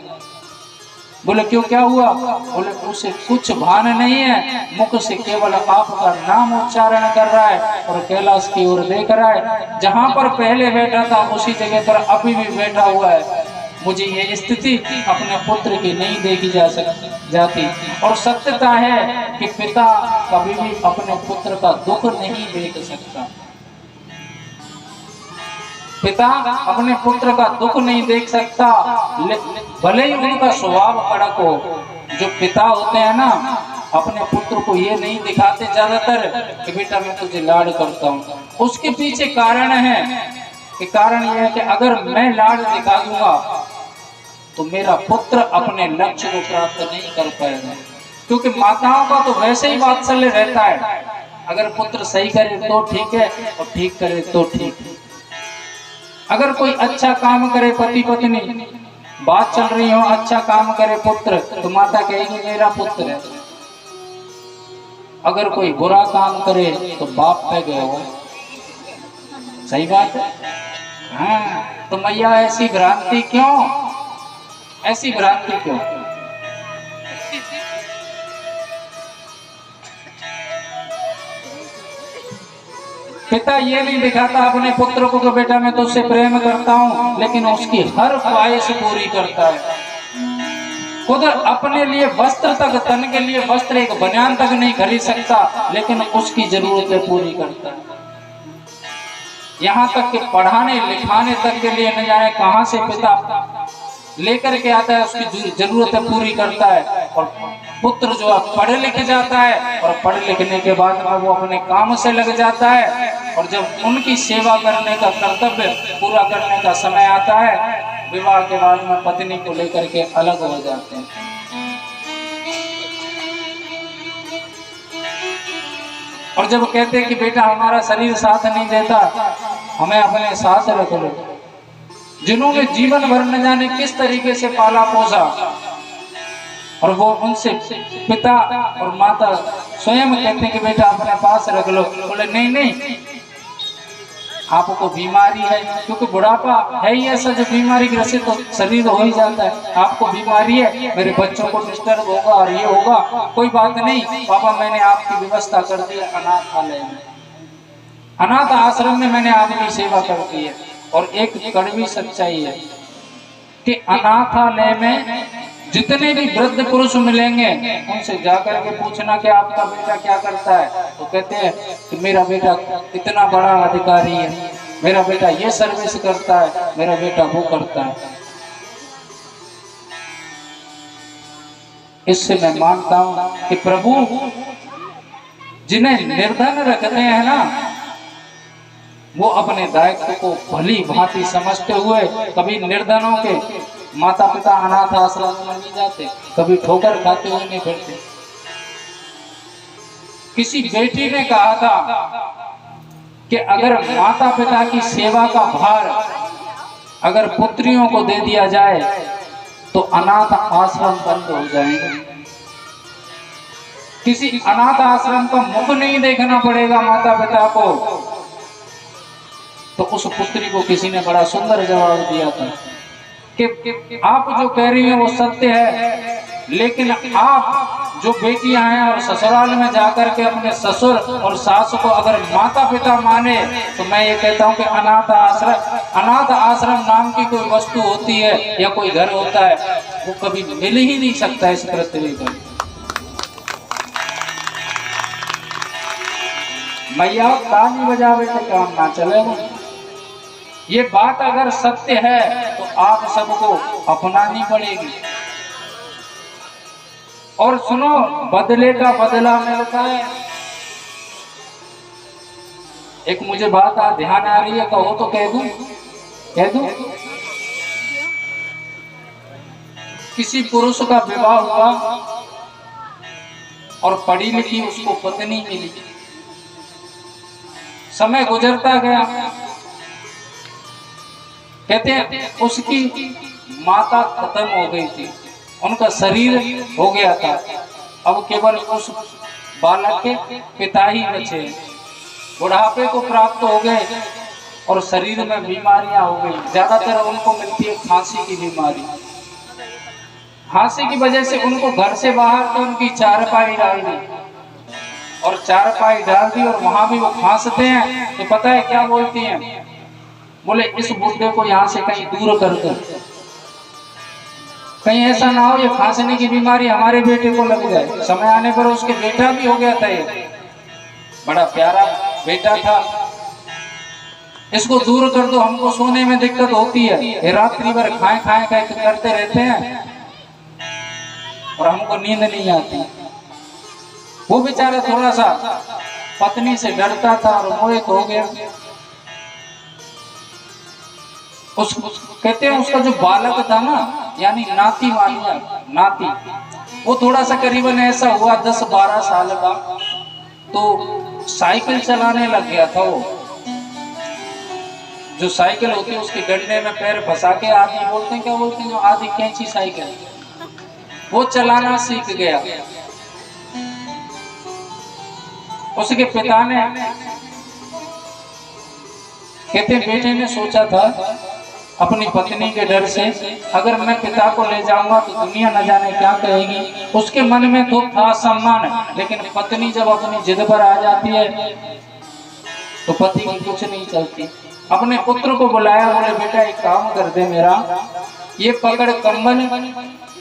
बोले क्यों क्या हुआ? बोले उसे कुछ भान नहीं है, मुख से केवल आपका नाम उच्चारण कर रहा है और कैलाश की ओर देख रहा है। जहां पर पहले बैठा था उसी जगह पर अभी भी बैठा हुआ है। मुझे ये स्थिति अपने पुत्र की नहीं देखी जाती, और सत्यता है कि पिता कभी भी अपने पुत्र का दुख नहीं देख सकता। पिता अपने पुत्र का दुख नहीं देख सकता, भले ही उनका स्वभाव कड़क हो। जो पिता होते हैं ना, अपने पुत्र को ये नहीं दिखाते ज्यादातर कि बेटा मैं तुझे लाड करता हूँ। उसके पीछे कारण है कि कारण यह है कि अगर मैं लाड दिखा दूंगा तो मेरा पुत्र अपने लक्ष्य को प्राप्त नहीं कर पाएगा, क्योंकि माताओं का तो वैसे ही वात्सल्य रहता है। अगर पुत्र सही करे तो ठीक है और ठीक करे तो ठीक है। अगर कोई अच्छा काम करे, पति पत्नी बात चल रही हो, अच्छा काम करे पुत्र, तो माता कहेगी मेरा पुत्र है। अगर कोई बुरा काम करे तो बाप पे गए हो। सही बात है। हाँ, तो मैया ऐसी भ्रांति क्यों? ऐसी भ्रांति क्यों? पिता ये नहीं दिखाता अपने पुत्र को कि बेटा मैं तुझसे प्रेम करता हूं, लेकिन उसकी हर ख्वाहिश पूरी करता है। खुद अपने लिए वस्त्र तक, तन के लिए वस्त्र एक बनियान तक नहीं खरीद सकता, लेकिन उसकी जरूरतें पूरी करता है। यहाँ तक कि पढ़ाने लिखाने तक के लिए न जाने कहां से पिता लेकर के आता है, उसकी जरूरतें पूरी करता है। और पुत्र जो है पढ़ लिख जाता है, और पढ़ लिखने के बाद में वो अपने काम से लग जाता है, और जब उनकी सेवा करने का कर्तव्य पूरा करने का समय आता है, विवाह के बाद में पत्नी को लेकर के अलग हो जाते हैं। और जब कहते हैं कि बेटा हमारा शरीर साथ नहीं देता, हमें अपने साथ रख लो, जिन्होंने जीवन भर न जाने किस तरीके से पाला पोसा, और वो उनसे पिता और माता स्वयं कहते हैं कि बेटा अपने पास रख लो। बोले नहीं नहीं, आपको बीमारी है, क्योंकि बुढ़ापा है ही ऐसा जो बीमारी ग्रसित तो शरीर हो ही जाता है। आपको बीमारी है, मेरे बच्चों को डिस्टर्ब होगा और ये होगा, कोई बात नहीं पापा, मैंने आपकी व्यवस्था कर दी है अनाथालय में, अनाथ आश्रम में मैंने आपकी सेवा कर दी है। और एक कड़वी सच्चाई है कि अनाथालय में जितने भी वृद्ध पुरुष मिलेंगे, उनसे जाकर के पूछना कि आपका बेटा क्या करता है, तो कहते हैं कि मेरा बेटा इतना बड़ा अधिकारी है, मेरा बेटा ये सर्विस करता है, मेरा बेटा वो करता है। इससे मैं मानता हूं कि प्रभु जिन्हें निर्धन रखते हैं ना, वो अपने दायित्व को भली भांति समझते हुए कभी निर्धनों के माता पिता अनाथ आश्रम में नहीं जाते, कभी ठोकर खाते हुए नहीं फिरते। किसी बेटी ने कहा था कि अगर माता पिता की सेवा का भार अगर पुत्रियों को दे दिया जाए तो अनाथ आश्रम बंद हो जाएंगे। किसी अनाथ आश्रम का मुख नहीं देखना पड़ेगा माता पिता को। तो उस पुत्री को किसी ने बड़ा सुंदर जवाब दिया था कि आप जो कह रही हैं वो सत्य है, लेकिन आप जो बेटियां हैं और ससुराल में जाकर के अपने ससुर और सास को अगर माता पिता माने, तो मैं ये कहता हूँ कि अनाथ आश्रम नाम की कोई वस्तु होती है या कोई घर होता है, वो कभी मिल ही नहीं सकता इस पृथ्वी पर। मैया ताली बजावे तो काम ना चलेगा। ये बात अगर सत्य है तो आप सबको अपनानी पड़ेगी। और सुनो, बदले का बदला मिलता है। एक मुझे बात ध्यान आ रही है, कहो तो कह दूं, कह दूं। किसी पुरुष का विवाह हुआ और पढ़ी लिखी उसको पत्नी मिली, समय गुजरता गया, कहते हैं उसकी माता खत्म हो गई थी, उनका शरीर हो गया था, अब केवल उस बालक के पिता ही बचे। बुढ़ापे को प्राप्त हो गए और शरीर में बीमारियां हो गई। ज्यादातर उनको मिलती है खांसी की बीमारी। खांसी की वजह से उनको घर से बाहर तो उनकी चारपाई डाल दी, और चारपाई डाल दी और वहां भी वो खांसते हैं। तो पता है क्या बोलती हैं? बोले इस बुड्ढे को यहाँ से कहीं दूर कर दो, कहीं ऐसा ना हो ये खांसने की बीमारी हमारे बेटे को लग जाए। समय आने पर उसके बेटा भी हो गया था, ये बड़ा प्यारा बेटा था, इसको दूर कर दो, हमको सोने में दिक्कत होती है, ये रात्रि भर खाए खाए खाए करते रहते हैं और हमको नींद नहीं आती। वो बेचारा थोड़ा सा पत्नी से डरता था और मोहित हो गया। कहते हैं उसका जो बालक था ना, यानी नाती वाला नाती, वो थोड़ा सा करीबन ऐसा हुआ 10-12 साल का, तो साइकिल चलाने लग गया था। वो जो साइकिल होती है उसके डंडे में पैर फंसा के, आदि बोलते हैं, क्या बोलते हैं, जो आदि कैंची साइकिल, वो चलाना सीख गया। उसके पिता ने, कहते बेटे ने सोचा था अपनी पत्नी के डर से, अगर मैं पिता को ले जाऊंगा तो दुनिया न जाने क्या कहेगी। उसके मन में तो था सम्मान, लेकिन पत्नी जब अपनी जिद पर आ जाती है तो पति की कुछ नहीं चलती। अपने पुत्र को बुलाया, बोले बेटा एक काम कर दे मेरा, ये पकड़ कंबल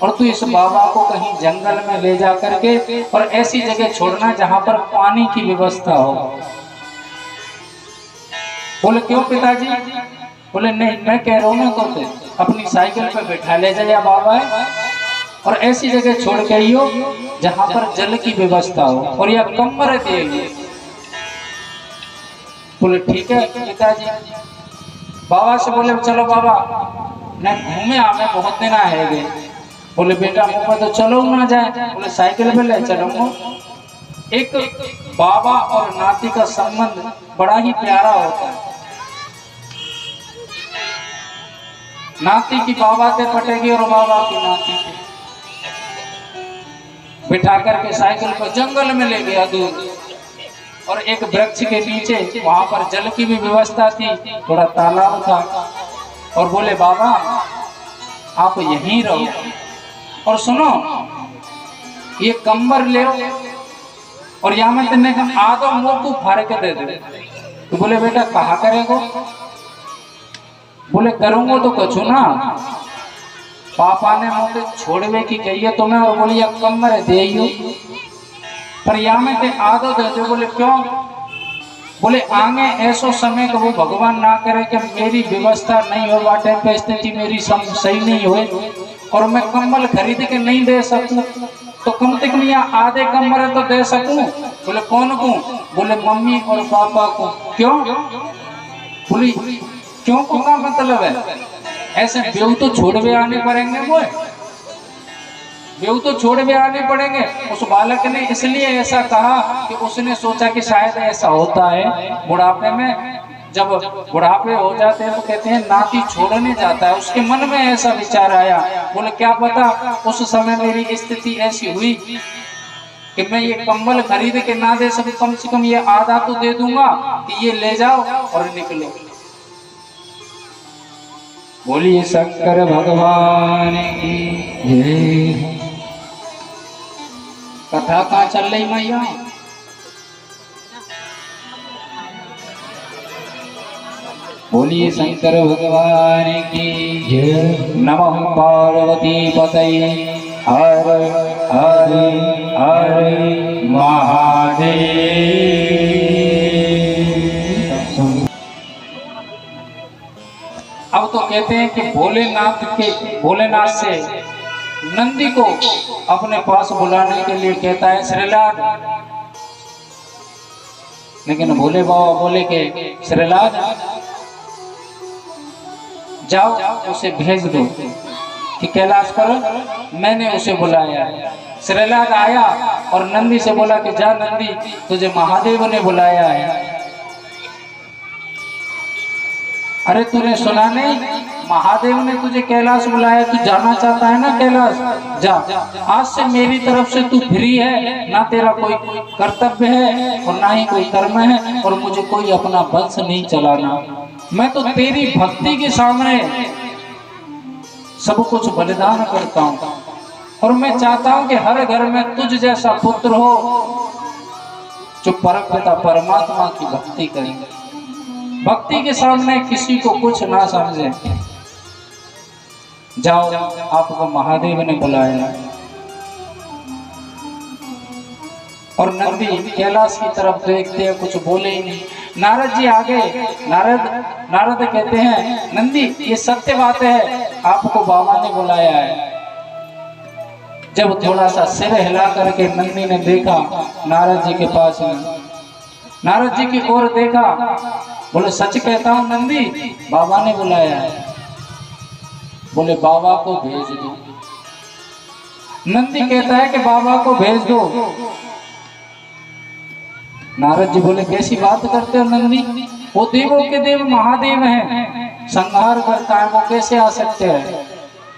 और तू इस बाबा को कहीं जंगल में ले जा करके और ऐसी जगह छोड़ना जहां पर पानी की व्यवस्था हो। बोले क्यों पिताजी? बोले नहीं, मैं कह रहा हूँ ना तो अपनी साइकिल पे बैठा ले जाया बाबा और ऐसी जगह छोड़ के आइयो जहां पर जल की व्यवस्था हो और यह कमर दिए। बोले ठीक है पिताजी। बाबा से बोले चलो बाबा मैं घूमे आवे, बहुत दिन आए गए। बोले बेटा मुझे तो चलो ना जाए। बोले साइकिल पे ले चलूंगा। एक बाबा और नाती का संबंध बड़ा ही प्यारा होता है। नाती की बाबा से पटेगी और बाबा की नाती से। बिठा करके साइकिल को जंगल में ले गया दूर और एक वृक्ष के नीचे, वहां पर जल की भी व्यवस्था थी, थोड़ा तालाब था। और बोले बाबा आप यहीं रहो और सुनो ये कंबर ले और यहाँ में तेने आधो मुंह को फाड़ के दे दे। तो बोले बेटा कहा करेगो? बोले करूंगा तो कछू ना, पापा ने मुझे छोड़वे की कही है तुम्हें और बोली कंबर दे पर यहाँ में ते आधो दे दो। बोले क्यों? बोले आगे ऐसो समय को वो भगवान ना करे कि मेरी व्यवस्था नहीं हो, वाटे पे स्थिति मेरी सही नहीं हुए और मैं कंबल खरीद के नहीं दे सकूं, तो कम से कम यहाँ आधे कमरे तो दे सकूं। बोले कौन को? बोले मम्मी और पापा को। क्यों? बोली क्यों को का मतलब है? ऐसे बेव तो छोड़वे आने पड़ेंगे, वो बेव तो छोड़वे आने पड़ेंगे। उस बालक ने इसलिए ऐसा कहा कि उसने सोचा कि शायद ऐसा होता है बुढ़ापे में, जब बुढ़ापे हो जाते हैं तो कहते हैं नाती छोड़ने जाता है, उसके मन में ऐसा विचार आया। बोले क्या पता उस समय मेरी स्थिति ऐसी हुई कि मैं ये कंबल खरीद के ना दे सकूं, कम से कम ये आधा तो दे दूंगा कि ये ले जाओ और निकलो। बोलिए शंकर भगवान की जय। कथा कहाँ चल रही मैया? बोलिए शंकर भगवान की जय। नमः पार्वती पतये हर हर हर महादेव। अब तो कहते हैं कि भोलेनाथ से नंदी को अपने पास बुलाने के लिए कहता है श्रीलाद, लेकिन भोले बाबा बोले कि श्रीलाद जाओ उसे भेज दो कि कैलाश पर मैंने उसे बुलाया। श्रीलाद आया और नंदी से बोला कि जा नंदी तुझे महादेव ने बुलाया है। अरे तूने सुना नहीं, महादेव ने तुझे कैलाश बुलाया, तू जाना चाहता है ना कैलाश, जा। आज से मेरी तरफ से तू फ्री है, ना तेरा कोई कर्तव्य है और ना ही कोई कर्म है और मुझे कोई अपना वंश नहीं चलाना। मैं तो तेरी भक्ति के सामने सब कुछ बलिदान करता हूँ और मैं चाहता हूँ कि हर घर में तुझ जैसा पुत्र हो जो परमपिता परमात्मा की भक्ति करेंगे, भक्ति के सामने किसी को कुछ ना समझे। जाओ आपको महादेव ने बुलाया। और नंदी कैलाश की तरफ देखते हैं, कुछ बोले ही नहीं। नारद जी आगे, नारद कहते हैं नंदी ये सत्य बात है, आपको बाबा ने बुलाया है। जब थोड़ा सा सिर हिला करके नंदी ने देखा नारद जी के पास में, नारद जी की ओर देखा, बोले सच कहता हूँ नंदी बाबा ने बुलाया है। बोले बाबा को भेज दो। नंदी कहता है कि बाबा को भेज दो। नारद जी बोले कैसी बात करते हो नंदी, वो देवों के देव महादेव हैं, संहार करता है, वो कैसे आ सकते हैं।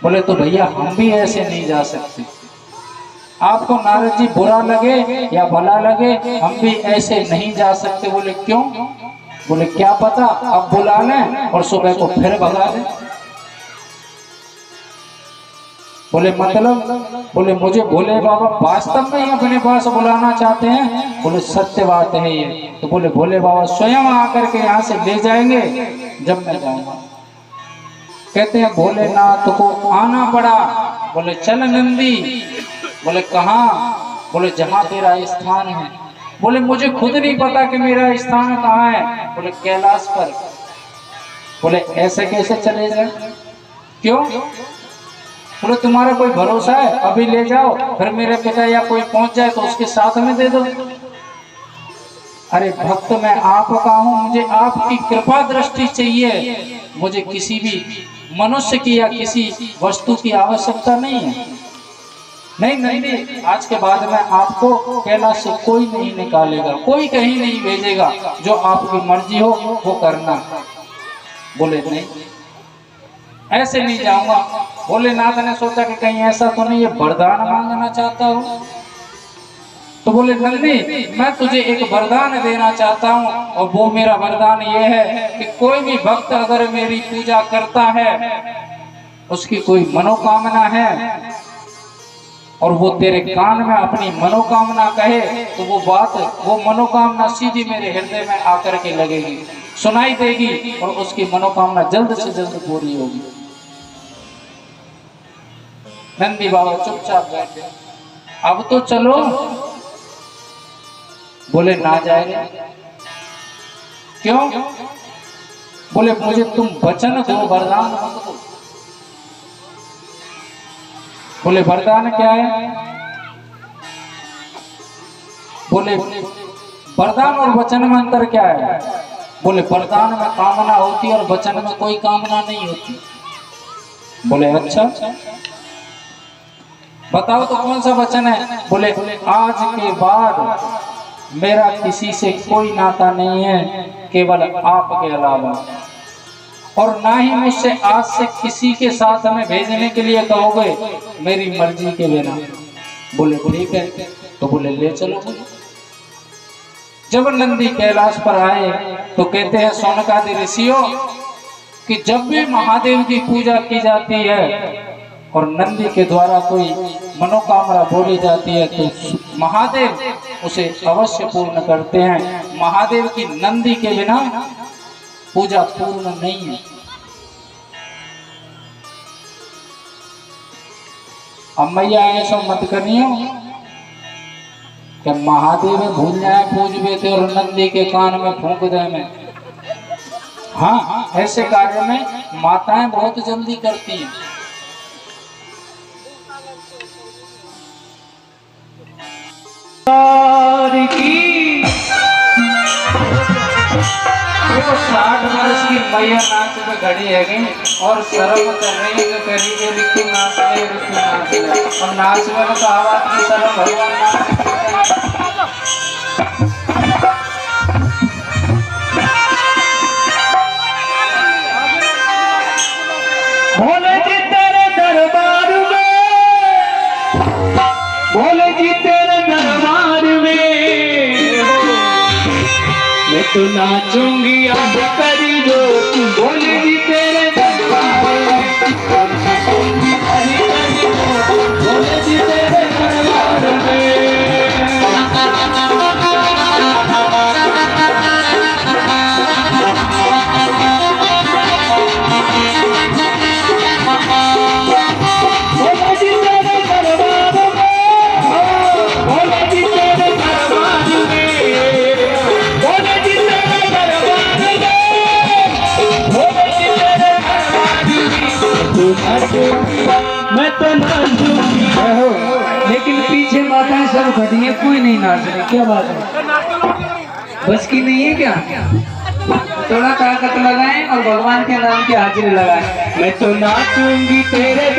बोले तो भैया हम भी ऐसे नहीं जा सकते, आपको नारद जी बुरा लगे या भला लगे हम भी ऐसे नहीं जा सकते। बोले क्यों? बोले क्या पता अब बुला लें और सुबह को फिर भगा दें। बोले मतलब? बोले मुझे भोले बाबा वास्तव में ही अपने पास बुलाना चाहते हैं। बोले सत्य बात है ये। तो बोले भोले बाबा स्वयं आकर के यहाँ से ले जाएंगे जब मैं जाऊंगा। कहते हैं भोलेनाथ को आना पड़ा। बोले चल नंदी। बोले कहाँ? बोले जहाँ तेरा स्थान है। बोले मुझे खुद नहीं पता कि मेरा स्थान कहाँ है। बोले कैलाश पर। बोले ऐसे कैसे चले जाए? क्यों? बोले तुम्हारा कोई भरोसा है? अभी ले जाओ, फिर मेरे पिता या कोई पहुंच जाए तो उसके साथ में दे दो। अरे भक्त मैं आपका हूं, मुझे आपकी कृपा दृष्टि चाहिए। मुझे किसी भी मनुष्य की या किसी वस्तु की आवश्यकता नहीं है। नहीं नहीं, आज के बाद में आपको कैलाश से कोई नहीं निकालेगा, कोई कहीं नहीं भेजेगा। जो आपकी मर्जी हो वो करना। बोले नहीं, ऐसे नहीं जाऊंगा। भोलेनाथ ने सोचा कि कहीं ऐसा तो नहीं ये वरदान मांगना चाहता हो। तो बोले नंदी, मैं तुझे एक वरदान देना चाहता हूँ, और वो मेरा वरदान ये है कि कोई भी भक्त अगर मेरी पूजा करता है, उसकी कोई मनोकामना है, और वो तेरे कान में अपनी मनोकामना कहे, तो वो बात, वो मनोकामना सीधी मेरे हृदय में आकर के लगेगी, सुनाई देगी, और उसकी मनोकामना जल्द से जल्द पूरी होगी। नंदी बाबा चुपचाप बैठे। अब तो चलो। बोले ना जाएंगे। क्यों? बोले मुझे तुम वचन दो, वरदान मत दो। बोले वरदान क्या है? बोले वरदान और वचन में अंतर क्या है? बोले वरदान में कामना होती है और वचन में कोई कामना नहीं होती। बोले अच्छा, बताओ तो कौन सा वचन है? बोले आज के बाद मेरा किसी से कोई नाता नहीं है, केवल आपके अलावा, और ना ही मुझसे आज से किसी के साथ हमें भेजने के लिए कहोगे, मेरी मर्जी के बिना। बोले ठीक है। तो बोले ले चलो। जब नंदी कैलाश पर आए तो कहते हैं शौनकादि ऋषियों कि जब भी महादेव की पूजा की जाती है और नंदी के द्वारा कोई मनोकामना बोली जाती है, तो महादेव उसे अवश्य पूर्ण करते हैं। महादेव की नंदी के बिना पूजा पूर्ण नहीं है। अब मैया ऐसा मत करियो कि महादेव भूल जाए पूजबे थे और नंदी के कान में फूंक दे में। हाँ, ऐसे कार्य में माताएं बहुत जल्दी करती हैं। की 60 वर्ष की मैया नाच में खड़ी है और शर्म कर रही है, करी जो रिक्की नाच रहे और नाच में तो आवाज की शर्म भगवान भोले जी तेरे दरबार में, भोले जी तेरे दरबार में मैं तो नाचूंगी अब करी जो। भोले जी तेरे दरबार में, भोले जी तेरे दरबार में। मैं तो नाचूंगी, लेकिन पीछे माताएं सब खड़ी है, कोई नहीं नाच रही। क्या बात है? बस की नहीं है क्या? थोड़ा ताकत लगाएं और भगवान के नाम की हाजिरी लगाएं। मैं तो नाचूंगी तेरे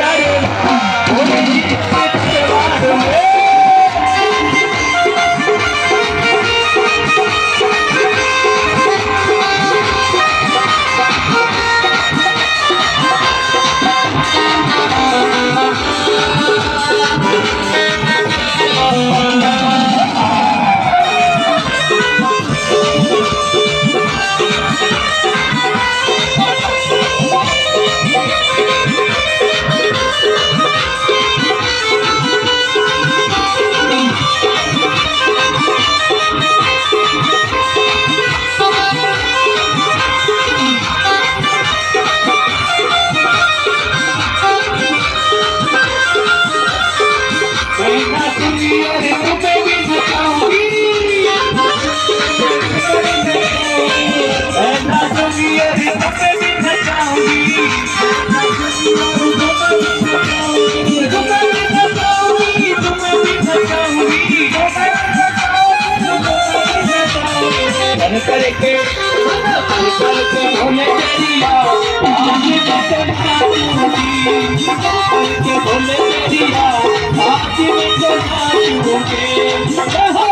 करके पल पल के भूले तेरिया आज मैं चलना दूंगी पल के भूले तेरिया आज मैं चलना दूंगी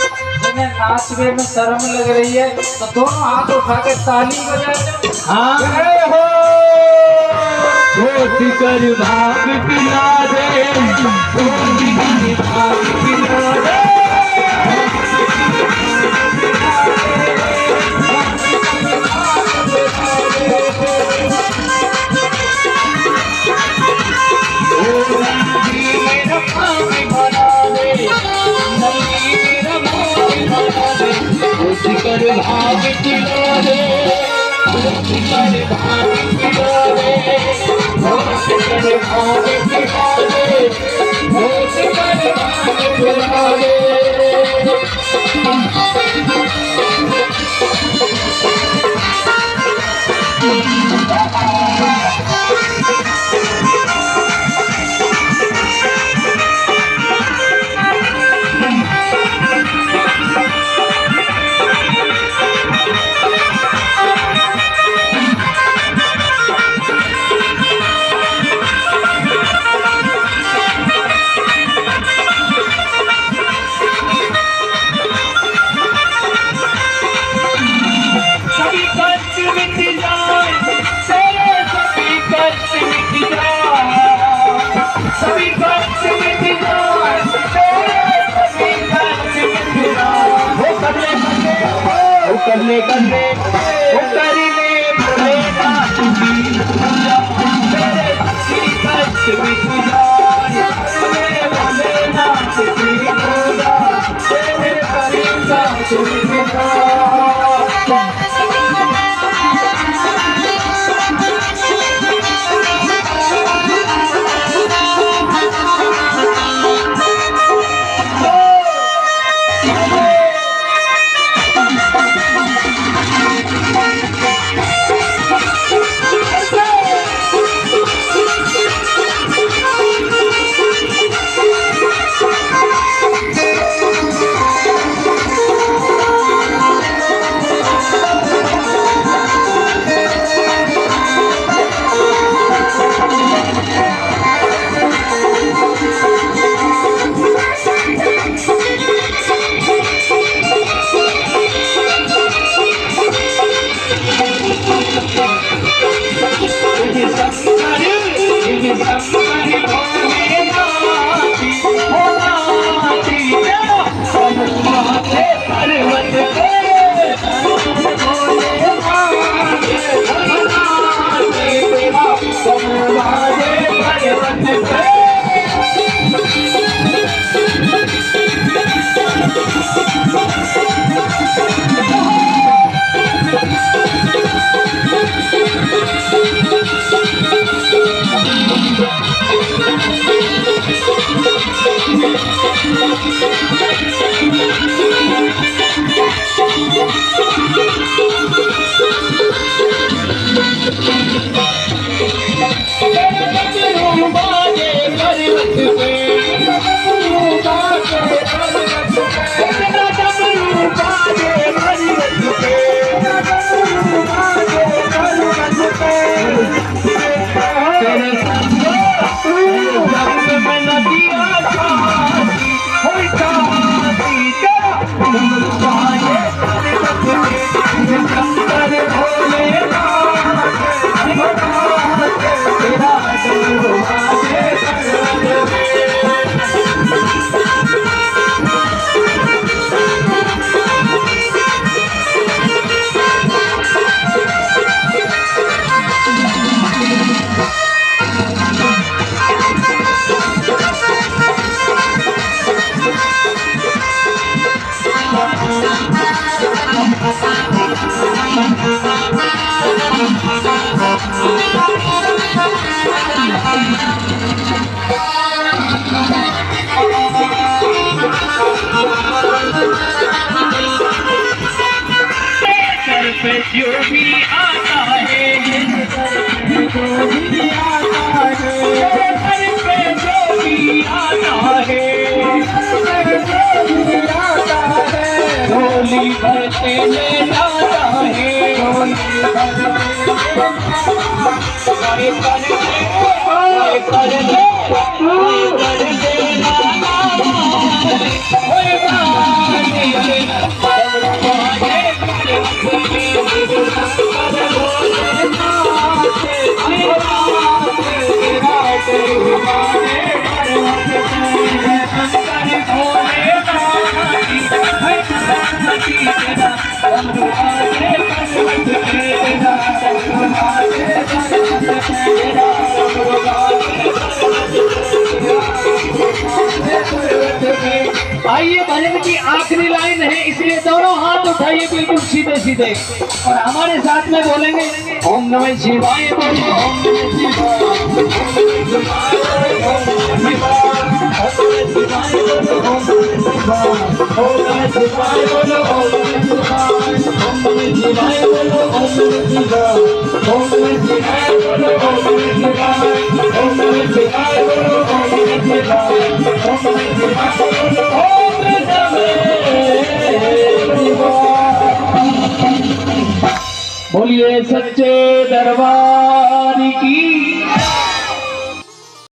नाचने में शर्म लग रही है तो दोनों हाथ उठा के ताली बजाए। हाँ हो धोती कर भाग पिला दे धोती कर भाग पिला दे कर भाग पिला दे कर भाग पिला दे कर भाग पिला दे कर भाग पिला दे जो भी आता है, जो भी आता है, घर पे जो भी आता है, होली भरते ले जाता है, आइए भजन की आखिरी लाइन है, इसलिए दोनों हाथ उठाइए बिल्कुल सीधे सीधे और हमारे साथ में बोलेंगे ओम नमः शिवाय बोलो, ओम नमः शिवाय, ओम नमः शिवाय बोलो, ओम नमः शिवाय, ओम नमः शिवाय बोलो, ओम नमः शिवाय, ओम नमः शिवाय बोलो, ओम नमः शिवाय, ओम नमः शिवाय बोलो, ओम नमः शिवाय, ओम नमः शिवाय बोलो, बोलिए सच्चे दरबार